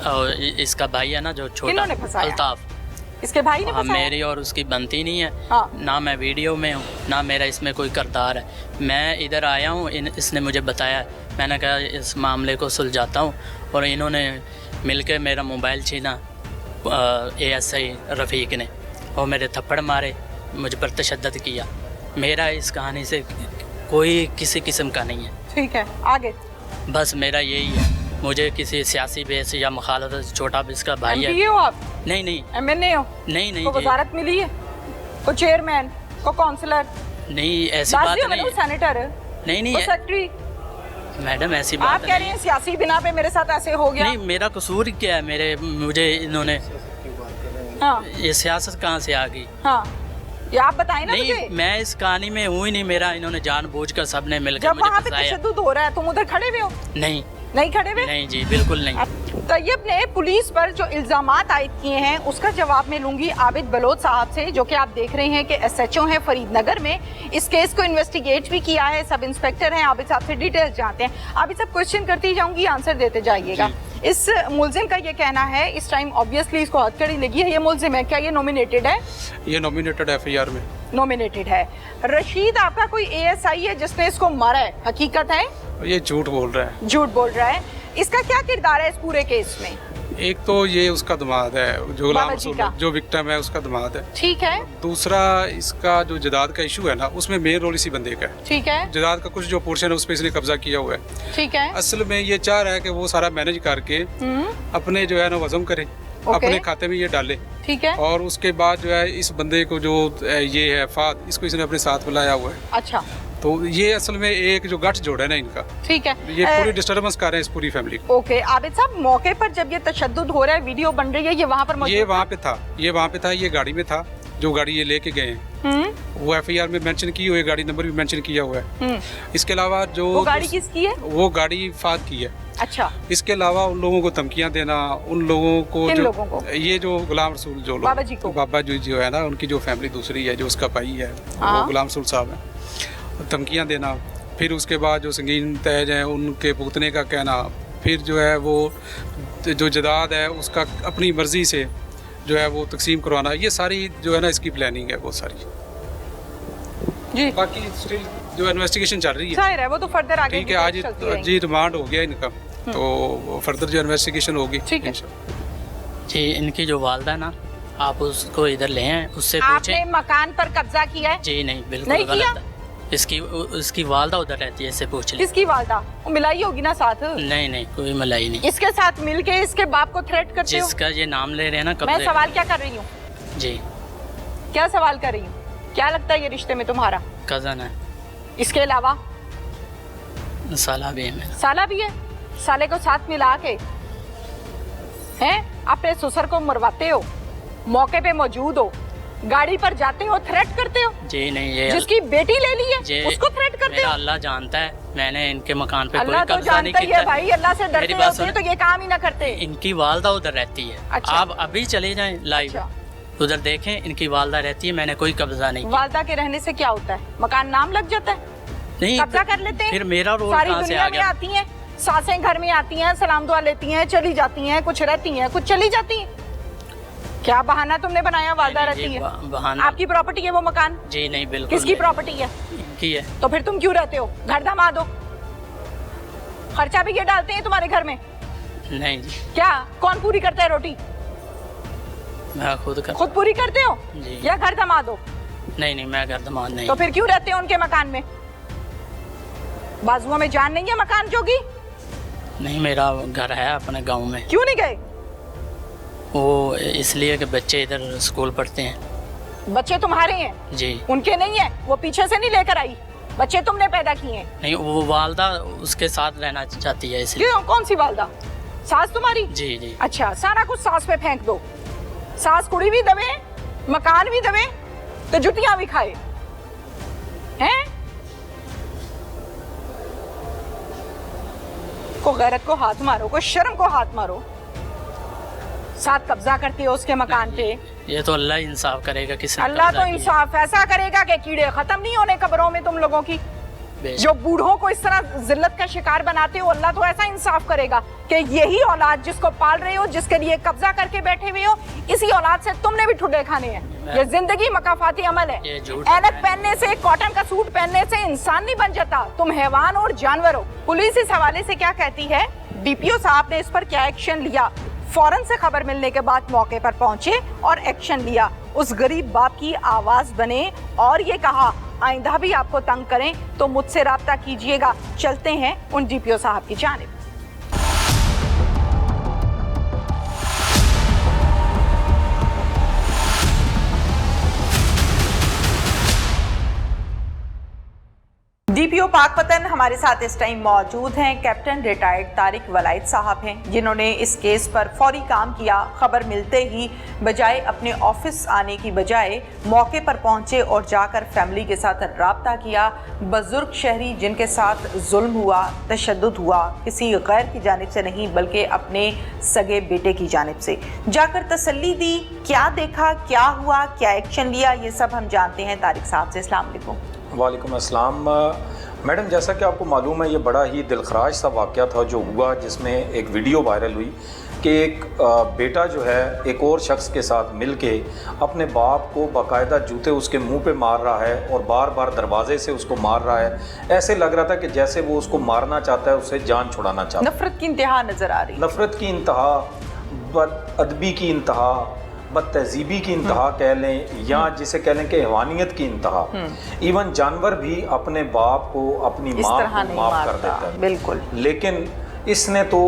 और इसका भाई है ना जो छोटा, किन्होंने फंसाया? अल्ताफ। इसके भाई ने हाँ, फंसाया? मेरी और उसकी बनती नहीं है। हाँ। ना मैं वीडियो में हूँ, ना मेरा इसमें कोई किरदार है। मैं इधर आया हूँ, इसने मुझे बताया, मैंने कहा इस मामले को सुलझाता हूँ, और इन्होंने मिलकर मेरा मोबाइल छीना, ASI रफ़ीक ने, और मेरे थप्पड़ मारे, मुझ पर तशद्दुद किया। मेरा इस कहानी से कोई किसी किस्म का नहीं है। ठीक है, आगे। बस मेरा यही है, मुझे किसी सियासी बेस या मुखालफत से छोटा भी इसका भाई है। MP हो आप? नहीं नहीं MNA हो? नहीं नहीं को जी, वजारत मिली है? को चेयरमैन, को काउंसलर, नहीं ऐसी बात नहीं है। सेनेटर, नहीं नहीं को सेक्रेटरी? मैडम ऐसी आप बात कह रहे नहीं हैं सियासी बिना पे मेरे साथ ऐसे हो गया? नहीं, मेरा कसूर क्या है? मुझे इन्होंने, हाँ ये सियासत कहाँ से आ गई? हाँ, ये आप बताएं ना नहीं, मुझे। मैं इस कहानी में हूँ ही नहीं। मेरा इन्होंने जानबूझकर सबने मिलकर जब मुझे वहाँ पे फंसाया। तशद्दुद हो रहा है तुम उधर खड़े हुए हो? नहीं नहीं खड़े हुए? नहीं जी, बिल्कुल नहीं। तैयब ने पुलिस पर जो इल्जामात आयद किए हैं उसका जवाब मैं लूंगी आबिद बलोच साहब से, जो कि आप देख रहे हैं कि SHO हैं फरीदनगर में। इस केस को इन्वेस्टिगेट भी किया है, सब इंस्पेक्टर हैं। आबिद साहब से डिटेल्स जानते हैं। आबिद साहब, क्वेश्चन करती जाऊंगी, आंसर देते जाइएगा। इस मुलजिम का ये कहना है, इस टाइम ऑब्वियसली इसको हथकड़ी लगी है, ये मुलजिम है, क्या ये नॉमिनेटेड है? ये नॉमिनेटेड FIR में नॉमिनेटेड है। रशीद आपका कोई ASI है जिसने इसको मारा है, हकीकत है? ये झूठ बोल रहा है। झूठ बोल रहा है। इसका क्या किरदार है इस पूरे केस में? एक तो ये उसका दामाद है, जो गुलाम बाबा जी रसूल का। जो विक्टिम है उसका दामाद है। ठीक है, दूसरा इसका जो जदाद का इशू है ना, उसमें मेन रोल इसी बंदे का है। ठीक है, जदाद का कुछ जो पोर्शन है उस पर इसने कब्जा किया हुआ है। ठीक है। असल में ये चाह रहा है कि वो सारा मैनेज करके अपने जो है ना वज़म करे, अपने खाते में ये डाले, ठीक है। और उसके बाद जो है इस बंदे को जो ये है फाद, इसको इसने अपने साथ बुलाया हुआ है। अच्छा, तो ये असल में एक जो गठ जोड़ है ना इनका, ठीक है। ये पूरी डिस्टर्बेंस कर रहे हैं इस पूरी फैमिली को। ओके आबिद साहब, मौके पर जब ये तशद्दुद हो रहा है, वीडियो बन रही है, ये वहाँ पर मौजूद ये था? वहाँ पे था, ये वहाँ पे था, ये गाड़ी में था, जो गाड़ी ये लेके गए हैं वो FIR में मेंशन की हुई है, गाड़ी नंबर भी मेंशन किया हुआ है। इसके अलावा जो वो गाड़ी किसकी है? वो गाड़ी फाद की है। अच्छा, इसके अलावा उन लोगों को धमकियां देना, उन लोगों को किन जो लोगों को? ये जो गुलाम रसूल जो लोग, बाबा जी को? बाबा जी जो है ना, उनकी जो फैमिली दूसरी है, जो उसका भाई है, हाँ। वो गुलाम रसूल साहब है, धमकियां देना। फिर उसके बाद जो संगीन तैज हैं उनके भुगतने का कहना, फिर जो है वो जो जदाद है उसका अपनी मर्जी से जो है वो तकसीम करवाना, ये सारी जो है ना इसकी प्लानिंग है बहुत सारी। जी बाकी स्टिल जो इन्वेस्टिगेशन चल रही है, जाहिर है वो तो फर्दर आगे ठीक है। आज details चलती रहेंगी। जी रिमांड हो गया इनका, तो फर्दर जो इन्वेस्टिगेशन होगी ठीक है। जी इनकी जो वालदा है ना, आप उसको इधर ले आए, उससे आपने पूछें। मकान पर कब्जा किया है? जी नहीं, बिल्कुल नहीं किया? गलत है। इसकी वालदा उधर रहती है, इससे पूछ लें। किसकी वालदा? वो मिलाई होगी ना साथ? नहीं नहीं, कोई मलाई नहीं। इसके साथ मिलके इसके बाप को थ्रेट करते हो? जिसका ये नाम ले रहे हैं ना, मैं कब्जे। सवाल क्या कर रही हूँ? जी क्या सवाल कर रही हूँ? क्या लगता है ये रिश्ते में तुम्हारा? कजन है, इसके अलावा साला भी है मेरा। साला भी है? साले को साथ मिला के हैं अपने ससुर को मरवाते हो, मौके पे मौजूद हो, गाड़ी पर जाते हो, थ्रेट करते हो। जी नहीं, ये जिसकी बेटी ले ली है ये उसको थ्रेट करते मेरा हो। अल्लाह जानता है, मैंने इनके मकान पे कोई अल्लाह तो कब्जा नहीं जानता ही है किया। भाई, अल्लाह से डरते मेरी बात होते तो ये काम ही ना करते। इनकी वालदा उधर रहती है। अच्छा। आप अभी चले जाएं लाइव, अच्छा। उधर देखें, इनकी वालदा रहती है, मैंने कोई कब्जा नहीं किया। वालदा के रहने से क्या होता है? मकान नाम लग जाता है, नहीं, कब्जा कर लेते हैं। फिर मेरा रोल सारी कहाँ से दुनिया आ में गया? आती हैं, सासें घर में आती हैं, सलाम दुआ लेती हैं, चली जाती हैं, कुछ रहती हैं, कुछ चली जाती हैं। क्या बहाना तुमने बनाया वालदा नहीं, रहती ये है? बहाना। आपकी प्रॉपर्टी है वो मकान? जी नहीं, बिल्कुल किसकी नहीं। प्रॉपर्टी है? इनकी है। तो फिर तुम क्यों रहते हो? घर दमा दो, खर्चा भी ये डालते हैं तुम्हारे घर में? नहीं जी, क्या कौन पूरी करता है रोटी? मैं खुद कर। खुद पूरी करते हो जी। या घर दमा दो? नहीं नहीं, मैं घर दमाद नहीं। तो फिर क्यों रहते हो उनके मकान में? बाजुओं में जान नहीं है मकान जोगी? नहीं, मेरा घर है अपने गांव में। क्यों नहीं गए? वो इसलिए कि बच्चे इधर स्कूल पढ़ते हैं। बच्चे तुम्हारे हैं, जी उनके नहीं है। वो पीछे से नहीं लेकर आई, बच्चे तुमने पैदा किए हैं। नहीं, वो वालदा उसके साथ रहना चाहती है इसलिए। क्यों? कौन सी वालदा? सास तुम्हारी? जी जी। अच्छा, सारा कुछ सास पे फेंक दो। सास कुड़ी भी दबे, मकान भी दबे, तो जुतियां भी खाए हैं। को गैरत को हाथ मारो, को शर्म को हाथ मारो। साथ कब्जा करते हो उसके मकान पे। ये तो अल्लाह इंसाफ करेगा, किसने अल्लाह कब्जा तो किया? इंसाफ ऐसा करेगा कि कीड़े खत्म नहीं होने कब्रों में तुम लोगों की। बेशक। जो बूढ़ों को इस तरह जिल्लत का शिकार बनाते हो, अल्लाह तो ऐसा इंसाफ करेगा कि यही औलाद जिसको पाल रहे हो, जिसके लिए कब्जा करके बैठे हुए हो, इसी औलाद से तुमने भी ठुड्डे खाने हैं। ये जिंदगी मकाफाती अमल है। ये झूठ है। ऐनक पहनने से, कॉटन का सूट पहनने से इंसान नहीं बन जाता। तुम हैवान और जानवर हो। पुलिस इस हवाले से क्या कहती है? डीपीओ साहब ने इस पर क्या एक्शन लिया? फौरन से खबर मिलने के बाद मौके पर पहुंचे और एक्शन लिया। उस गरीब बाप की आवाज बने और ये कहा, आइंदा भी आपको तंग करें तो मुझसे राब्ता कीजिएगा। चलते हैं उन डीपीओ साहब की जानिब। डीपीओ पाकपतन हमारे साथ इस टाइम मौजूद हैं। कैप्टन रिटायर्ड तारिक वलायत साहब हैं, जिन्होंने इस केस पर फौरी काम किया। खबर मिलते ही बजाय अपने ऑफिस आने की बजाय मौके पर पहुंचे और जाकर फैमिली के साथ राब्ता किया। बुजुर्ग शहरी जिनके साथ जुल्म हुआ, तशद्दुद हुआ, किसी गैर की जानिब से नहीं बल्कि अपने सगे बेटे की जानिब से, जाकर तसल्ली दी। क्या देखा, क्या हुआ, क्या एक्शन लिया, ये सब हम जानते हैं तारिक साहब से। अस्सलाम वालेकुम। वालेकुम अस्सलाम। मैडम, जैसा कि आपको मालूम है, ये बड़ा ही दिलखराज सा वाक़या था जो हुआ, जिसमें एक वीडियो वायरल हुई कि एक बेटा जो है एक और शख्स के साथ मिलके अपने बाप को बाकायदा जूते उसके मुंह पे मार रहा है और बार बार दरवाजे से उसको मार रहा है। ऐसे लग रहा था कि जैसे वो उसको मारना चाहता है, उससे जान छुड़ाना चाहता है। नफरत की इंतहा नजर आ रही है। नफरत की इंतहा, बदअदबी की इंतहा, बदतहजीबी की इंतहा कह लें, या जिसे कह लें कि हैवानियत की इंतहा। इवन जानवर भी अपने बाप को, अपनी इस माँ तरह को नहीं माफ़ कर मारता, देता है। बिल्कुल। लेकिन इसने तो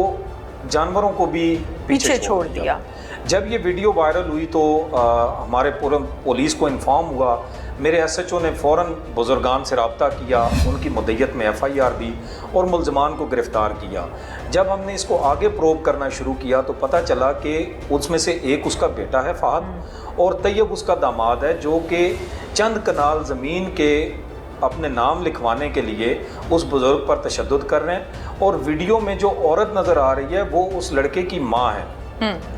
जानवरों को भी पीछे छोड़ दिया। जब ये वीडियो वायरल हुई तो हमारे पूरे पुलिस को इन्फॉर्म हुआ। मेरे एसएचओ ने फ़ौरन बुजुर्गान से रब्ता किया, उनकी मुद्दत में एफआईआर दी और मुलजमान को गिरफ़्तार किया। जब हमने इसको आगे प्रोब करना शुरू किया तो पता चला कि उसमें से एक उसका बेटा है फ़हद और तैयब उसका दामाद है, जो कि चंद कनाल ज़मीन के अपने नाम लिखवाने के लिए उस बुज़ुर्ग पर तशद्दुद कर रहे हैं। और वीडियो में जो औरत नज़र आ रही है वो उस लड़के की माँ है।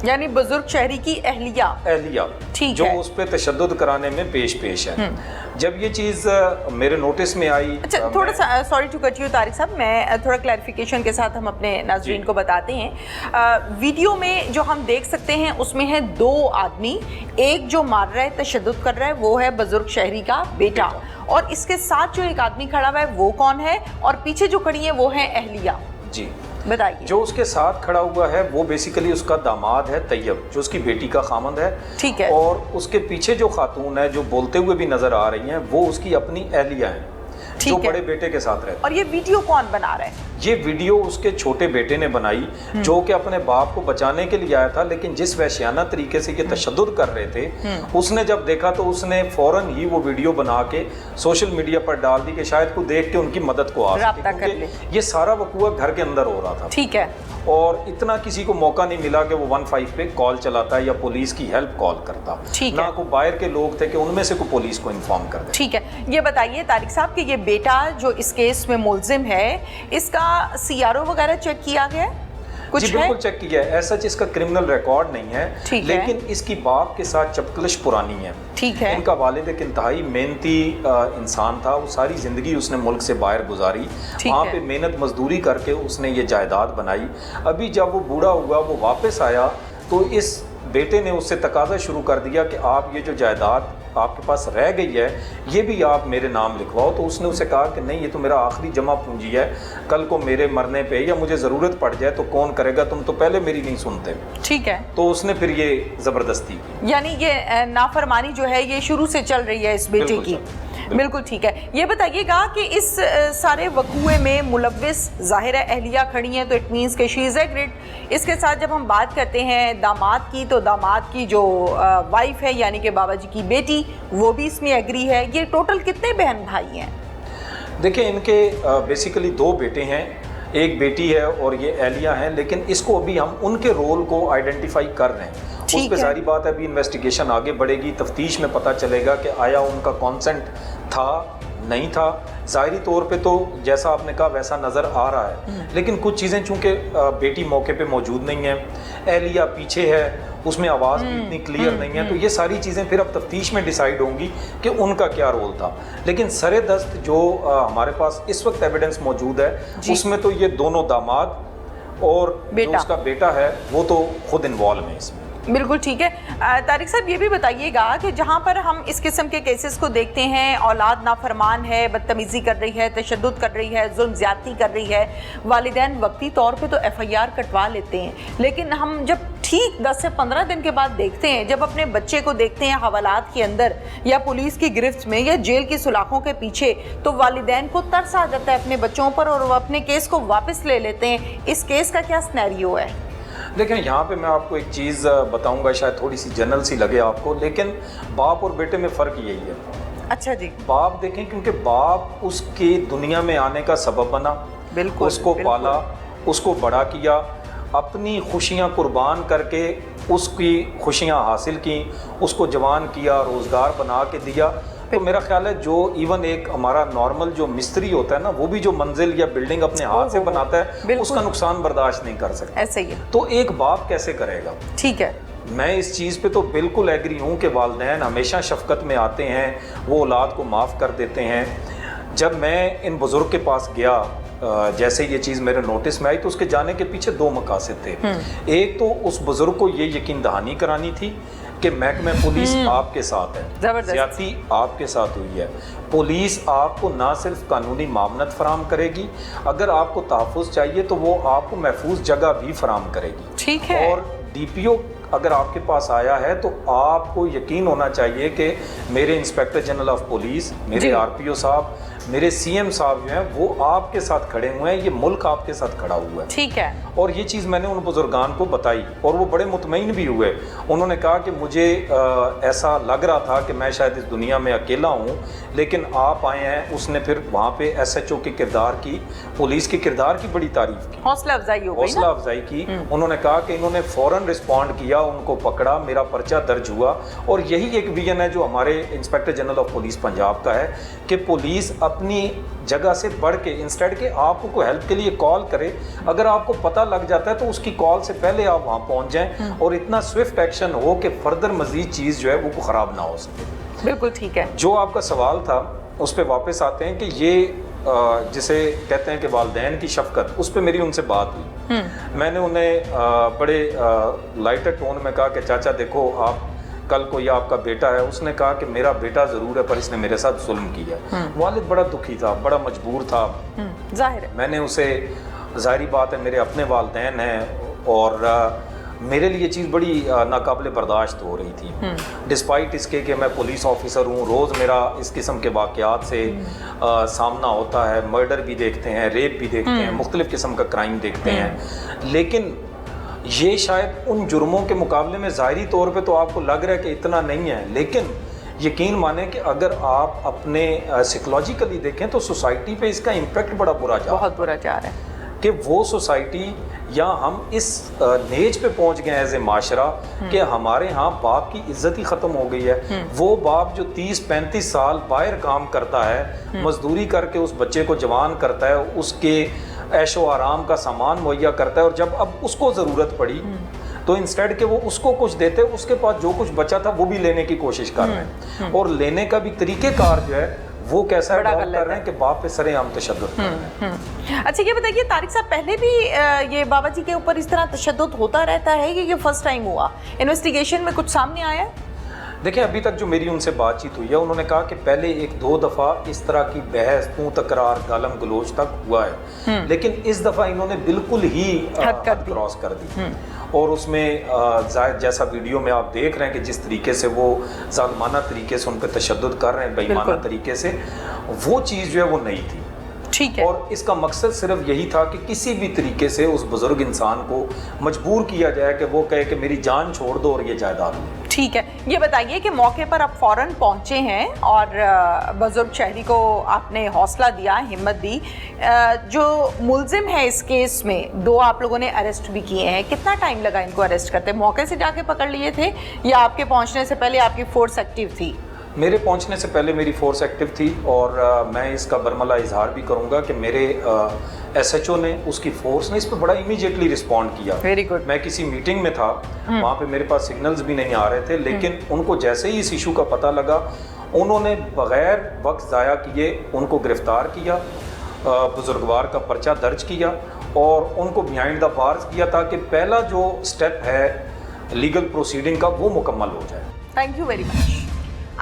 यानी बुजुर्ग शहरी की अहलिया ठीक जो है। उस पर तशद्दुद कराने में पेश है। जब ये चीज़ मेरे नोटिस में आई, अच्छा, थोड़ा सा sorry to cut you Tariq साहब, मैं थोड़ा क्लैरिफिकेशन के साथ हम अपने नाज़रीन को बताते हैं। वीडियो में जो हम देख सकते हैं उसमें है 2 आदमी, एक जो मार रहा है, तशद्दुद कर रहा है, वो है बुजुर्ग शहरी का बेटा, और इसके साथ जो एक आदमी खड़ा हुआ है वो कौन है, और पीछे जो खड़ी है वो है अहलिया। जी बताइए। जो उसके साथ खड़ा हुआ है वो बेसिकली उसका दामाद है तैयब, जो उसकी बेटी का खामंद है। ठीक है। और उसके पीछे जो खातून है जो बोलते हुए भी नजर आ रही हैं, वो उसकी अपनी अहलिया हैं, जो बड़े बेटे के साथ रहते हैं। और ये वीडियो कौन बना रहा है? ये वीडियो उसके छोटे बेटे ने बनाई, जो कि अपने बाप को बचाने के लिए आया था, लेकिन जिस वहशियाना तरीके से ये तशद्दुद कर रहे थे, उसने जब देखा तो उसने फौरन ही वो वीडियो बना के सोशल मीडिया पर डाल दी कि शायद को देख के उनकी मदद को आ सके, क्योंकि ये सारा वकूआ घर के अंदर हो रहा था। ठीक है। और इतना किसी को मौका नहीं मिला कि वो 15 पे कॉल चलाता या पुलिस की हेल्प कॉल करता। ना को बाहर के लोग थे कि उनमें से को पुलिस को इन्फॉर्म कर दे। ठीक है, ये बताइए तारिक साहब कि ये बेटा जो इस केस में मुलजिम है, इसका CRO वगैरह चेक किया गया है? कुछ जी बिल्कुल चेक किया है। ऐसा इसका क्रिमिनल रिकॉर्ड नहीं है, लेकिन इसकी बाप के साथ चपकलिश पुरानी है। ठीक है। इनका वालिद एक इंतहाई मेहनती इंसान था, वो सारी ज़िंदगी उसने मुल्क से बाहर गुजारी, वहाँ पे मेहनत मजदूरी करके उसने ये जायदाद बनाई। अभी जब वो बूढ़ा हुआ, वो वापस आया, तो इस बेटे ने उससे तकाजा शुरू कर दिया कि आप ये जो जायदाद आपके पास रह गई है, ये भी आप मेरे नाम लिखवाओ। तो उसने उसे कहा कि नहीं, ये तो मेरा आखिरी जमा पूंजी है, कल को मेरे मरने पे या मुझे ज़रूरत पड़ जाए तो कौन करेगा, तुम तो पहले मेरी नहीं सुनते। ठीक है। तो उसने फिर ये ज़बरदस्ती की। यानी ये नाफरमानी जो है ये शुरू से चल रही है इस बेटे की। बिल्कुल ठीक है। ये बताइएगा कि इस सारे वकूए में मुलव्विस ज़ाहिर है अहलिया खड़ी हैं, तो इट मीन्स कि शी इज़ ए ग्रेट। इसके साथ जब हम बात करते हैं दामाद की, तो दामाद की जो वाइफ है यानी कि बाबा जी की बेटी, वो भी इसमें एग्री है। ये टोटल कितने बहन भाई हैं? देखिए, इनके बेसिकली 2 बेटे हैं, एक बेटी है और ये अहलिया हैं, लेकिन इसको अभी हम उनके रोल को आइडेंटिफाई कर रहे हैं। उस पर सारी बात है, अभी इन्वेस्टिगेशन आगे बढ़ेगी, तफ्तीश में पता चलेगा कि आया उनका कॉन्सेंट था नहीं था। ज़ाहिरी तौर पे तो जैसा आपने कहा वैसा नज़र आ रहा है, लेकिन कुछ चीज़ें चूँकि बेटी मौके पे मौजूद नहीं है, अहलिया पीछे है, उसमें आवाज़ भी इतनी क्लियर नहीं है, तो ये सारी चीज़ें फिर अब तफ्तीश में डिसाइड होंगी कि उनका क्या रोल था। लेकिन सरे दस्त जो हमारे पास इस वक्त एविडेंस मौजूद है, उसमें तो ये दोनों दामाद और जो उसका बेटा है वो तो खुद इन्वॉल्व है इसमें। बिल्कुल ठीक है। तारिक साहब ये भी बताइएगा कि जहाँ पर हम इस किस्म के केसेस को देखते हैं, औलाद नाफरमान है, बदतमीज़ी कर रही है, तशद्दुद कर रही है, जुल्म ज़्यादती कर रही है, वालिदैन वक्ती तौर पे तो FIR कटवा लेते हैं, लेकिन हम जब ठीक 10 से 15 दिन के बाद देखते हैं, जब अपने बच्चे को देखते हैं हवालात के अंदर या पुलिस की गिरफ्त में या जेल की सुलाखों के पीछे, तो वालिदैन को तरस आ जाता है अपने बच्चों पर और वो अपने केस को वापस ले लेते हैं। इस केस का क्या सिनेरियो है? देखें, यहाँ पे मैं आपको एक चीज़ बताऊंगा, शायद थोड़ी सी जनरल सी लगे आपको, लेकिन बाप और बेटे में फ़र्क यही है। अच्छा जी। बाप देखें, क्योंकि बाप उसके दुनिया में आने का सबब बना, बिल्कुल, उसको पाला, उसको बड़ा किया, अपनी खुशियाँ कुर्बान करके उसकी खुशियाँ हासिल की, उसको जवान किया, रोज़गार बना के दिया। तो मेरा ख्याल है जो इवन एक हमारा नॉर्मल जो मिस्त्री होता है ना, वो भी जो मंजिल या बिल्डिंग अपने हाथ से बनाता है, उसका नुकसान बर्दाश्त नहीं कर सकता। ऐसे ही है। तो एक बाप कैसे करेगा? ठीक है। मैं इस चीज़ पे तो बिल्कुल एग्री हूँ कि वालिदैन हमेशा शफकत में आते हैं, वो औलाद को माफ़ कर देते हैं। जब मैं इन बुज़ुर्ग के पास गया, जैसे ये चीज़ मेरे नोटिस में आई, तो उसके जाने के पीछे 2 मकासद थे। एक तो उस बुज़ुर्ग को ये यकीन दहानी करानी थी कि महकमे पुलिस आपके साथ है, ज़्यादती आपके साथ हुई है, पुलिस आपको ना सिर्फ कानूनी मामनत फराम करेगी, अगर आपको तहफ़्फ़ुज़ चाहिए तो वो आपको महफूज जगह भी फराम करेगी। ठीक है। और DPO अगर आपके पास आया है तो आपको यकीन होना चाहिए कि मेरे इंस्पेक्टर जनरल ऑफ पुलिस, मेरे RPO साहब, मेरे CM साहब जो हैं वो आपके साथ खड़े हुए हैं, ये मुल्क आपके साथ खड़ा हुआ है। ठीक है। और ये चीज़ मैंने उन बुजुर्गान को बताई और वो बड़े मुतमईन भी हुए। उन्होंने कहा कि मुझे ऐसा लग रहा था कि मैं शायद इस दुनिया में अकेला हूँ, लेकिन आप आए हैं। उसने फिर वहाँ पे SHO के किरदार की, पुलिस के किरदार की बड़ी तारीफ की, हौसला अफजाई हो गई, हौसला अफजाई की। उन्होंने कहा कि इन्होंने फ़ौरन रिस्पॉन्ड किया, उनको पकड़ा, मेरा पर्चा दर्ज हुआ। और यही एक विजन है जो हमारे inspector general of police Punjab का है कि पुलिस अपनी जगह से बढ़ के इंस्टेड के आप उनको हेल्प के लिए कॉल करें, अगर आपको पता लग जाता है तो उसकी कॉल से पहले आप वहाँ पहुँच जाएं और इतना स्विफ्ट एक्शन हो कि फर्दर मजीद चीज़ जो है वो ख़राब ना हो सके। बिल्कुल ठीक है। जो आपका सवाल था उस पर वापस आते हैं कि ये जिसे कहते हैं कि वालिदैन की शफकत, उस पर मेरी उनसे बात हुई। मैंने उन्हें बड़े लाइटर टोन में कहा कि चाचा देखो, आप कल को ये आपका बेटा है। उसने कहा कि मेरा बेटा ज़रूर है पर इसने मेरे साथ जुल्म किया। वालिद बड़ा दुखी था, बड़ा मजबूर था। जाहिर है। मैंने उसे, जाहिर बात है मेरे अपने वालिदैन हैं और मेरे लिए चीज़ बड़ी नाकाबिल बर्दाश्त हो रही थी, डिस्पाइट इसके कि मैं पुलिस ऑफिसर हूँ। रोज़ मेरा इस किस्म के वाक़यात से सामना होता है, मर्डर भी देखते हैं, रेप भी देखते हैं, मुख्तलिफ़ किस्म का क्राइम देखते हैं। लेकिन ये शायद उन जुर्मों के मुकाबले में ज़ाहिरी तौर पे तो आपको लग रहा है कि इतना नहीं है, लेकिन यकीन माने कि अगर आप अपने साइकोलॉजिकली देखें तो सोसाइटी पे इसका इम्पेक्ट बड़ा बुरा जा रहा है, बहुत बुरा जा रहा है कि वो सोसाइटी या हम इस नेज पे पहुंच गए एज ए माशरा कि हमारे यहाँ बाप की इज्जत ही ख़त्म हो गई है। वो बाप जो 30-35 साल बाहर काम करता है, मजदूरी करके उस बच्चे को जवान करता है, उसके ऐशो आराम का सामान मुहैया करता है, और जब अब उसको ज़रूरत पड़ी तो इंस्टेड के वो उसको कुछ देते, उसके पास जो कुछ बचा था वो भी लेने की कोशिश कर रहे हैं। और लेने का भी तरीक़ेकार जो है वो कैसा कर रहे हैं कि बाप पे सरेआम तशद्दुद कर रहे हैं। अच्छा ये बताइए तारिक साहब, पहले भी ये बाबा जी के ऊपर इस तरह तशद्दुद होता रहता है कि ये फर्स्ट टाइम हुआ? इन्वेस्टिगेशन में कुछ सामने आया है? देखिए, अभी तक जो मेरी उनसे बातचीत हुई है, उन्होंने कहा कि पहले 1-2 दफ़ा इस तरह की बहस, तू तकरार, गालम गलोच तक हुआ है, लेकिन इस दफ़ा इन्होंने बिल्कुल ही हद क्रॉस कर दी। और उसमें जैसा वीडियो में आप देख रहे हैं कि जिस तरीके से वो जालिमाना तरीके से उन पर तशद्दुद कर रहे हैं, बेईमाना तरीके से, वो चीज़ जो है वो नहीं थी। ठीक है। और इसका मकसद सिर्फ यही था कि किसी भी तरीके से उस बुजुर्ग इंसान को मजबूर किया जाए कि वो कहे कि मेरी जान छोड़ दो और ये जायदाद लो। ठीक है, ये बताइए कि मौके पर आप फौरन पहुंचे हैं और बुजुर्ग शहरी को आपने हौसला दिया, हिम्मत दी। जो मुलजिम है इस केस में, 2 आप लोगों ने अरेस्ट भी किए हैं, कितना टाइम लगा इनको अरेस्ट करते? मौके से जाके पकड़ लिए थे या आपके पहुंचने से पहले आपकी फोर्स एक्टिव थी? मेरे पहुंचने से पहले मेरी फोर्स एक्टिव थी, और मैं इसका बरमला इजहार भी करूंगा कि मेरे SHO ने, उसकी फोर्स ने इस पर बड़ा इमीडिएटली रिस्पॉन्ड किया। Very good. मैं किसी मीटिंग में था, वहाँ पे मेरे पास सिग्नल्स भी नहीं आ रहे थे, लेकिन उनको जैसे ही इस इशू का पता लगा, उन्होंने बग़ैर वक्त ज़ाया किए उनको गिरफ़्तार किया, बुजुर्गवार का पर्चा दर्ज किया और उनको बिहाइंड द बार्स किया, ताकि पहला जो स्टेप है लीगल प्रोसीडिंग का वो मुकम्मल हो जाए। Thank you very much.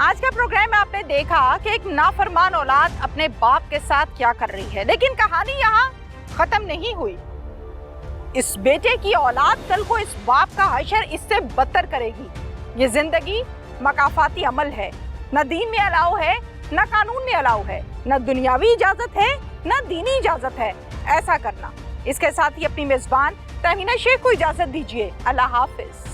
आज का प्रोग्राम में आपने देखा कि एक नाफरमान औलाद अपने बाप के साथ क्या कर रही है, लेकिन कहानी यहाँ खत्म नहीं हुई। इस बेटे की औलाद कल को इस बाप का हशर इससे बदतर करेगी। ये जिंदगी मकाफाती अमल है, न दीन में अलाउ है, न कानून में अलाउ है, न दुनियावी इजाजत है, न दीनी इजाजत है ऐसा करना। इसके साथ ही अपनी मेजबान तहमीना शेख को इजाजत दीजिए। अल्लाह हाफिज।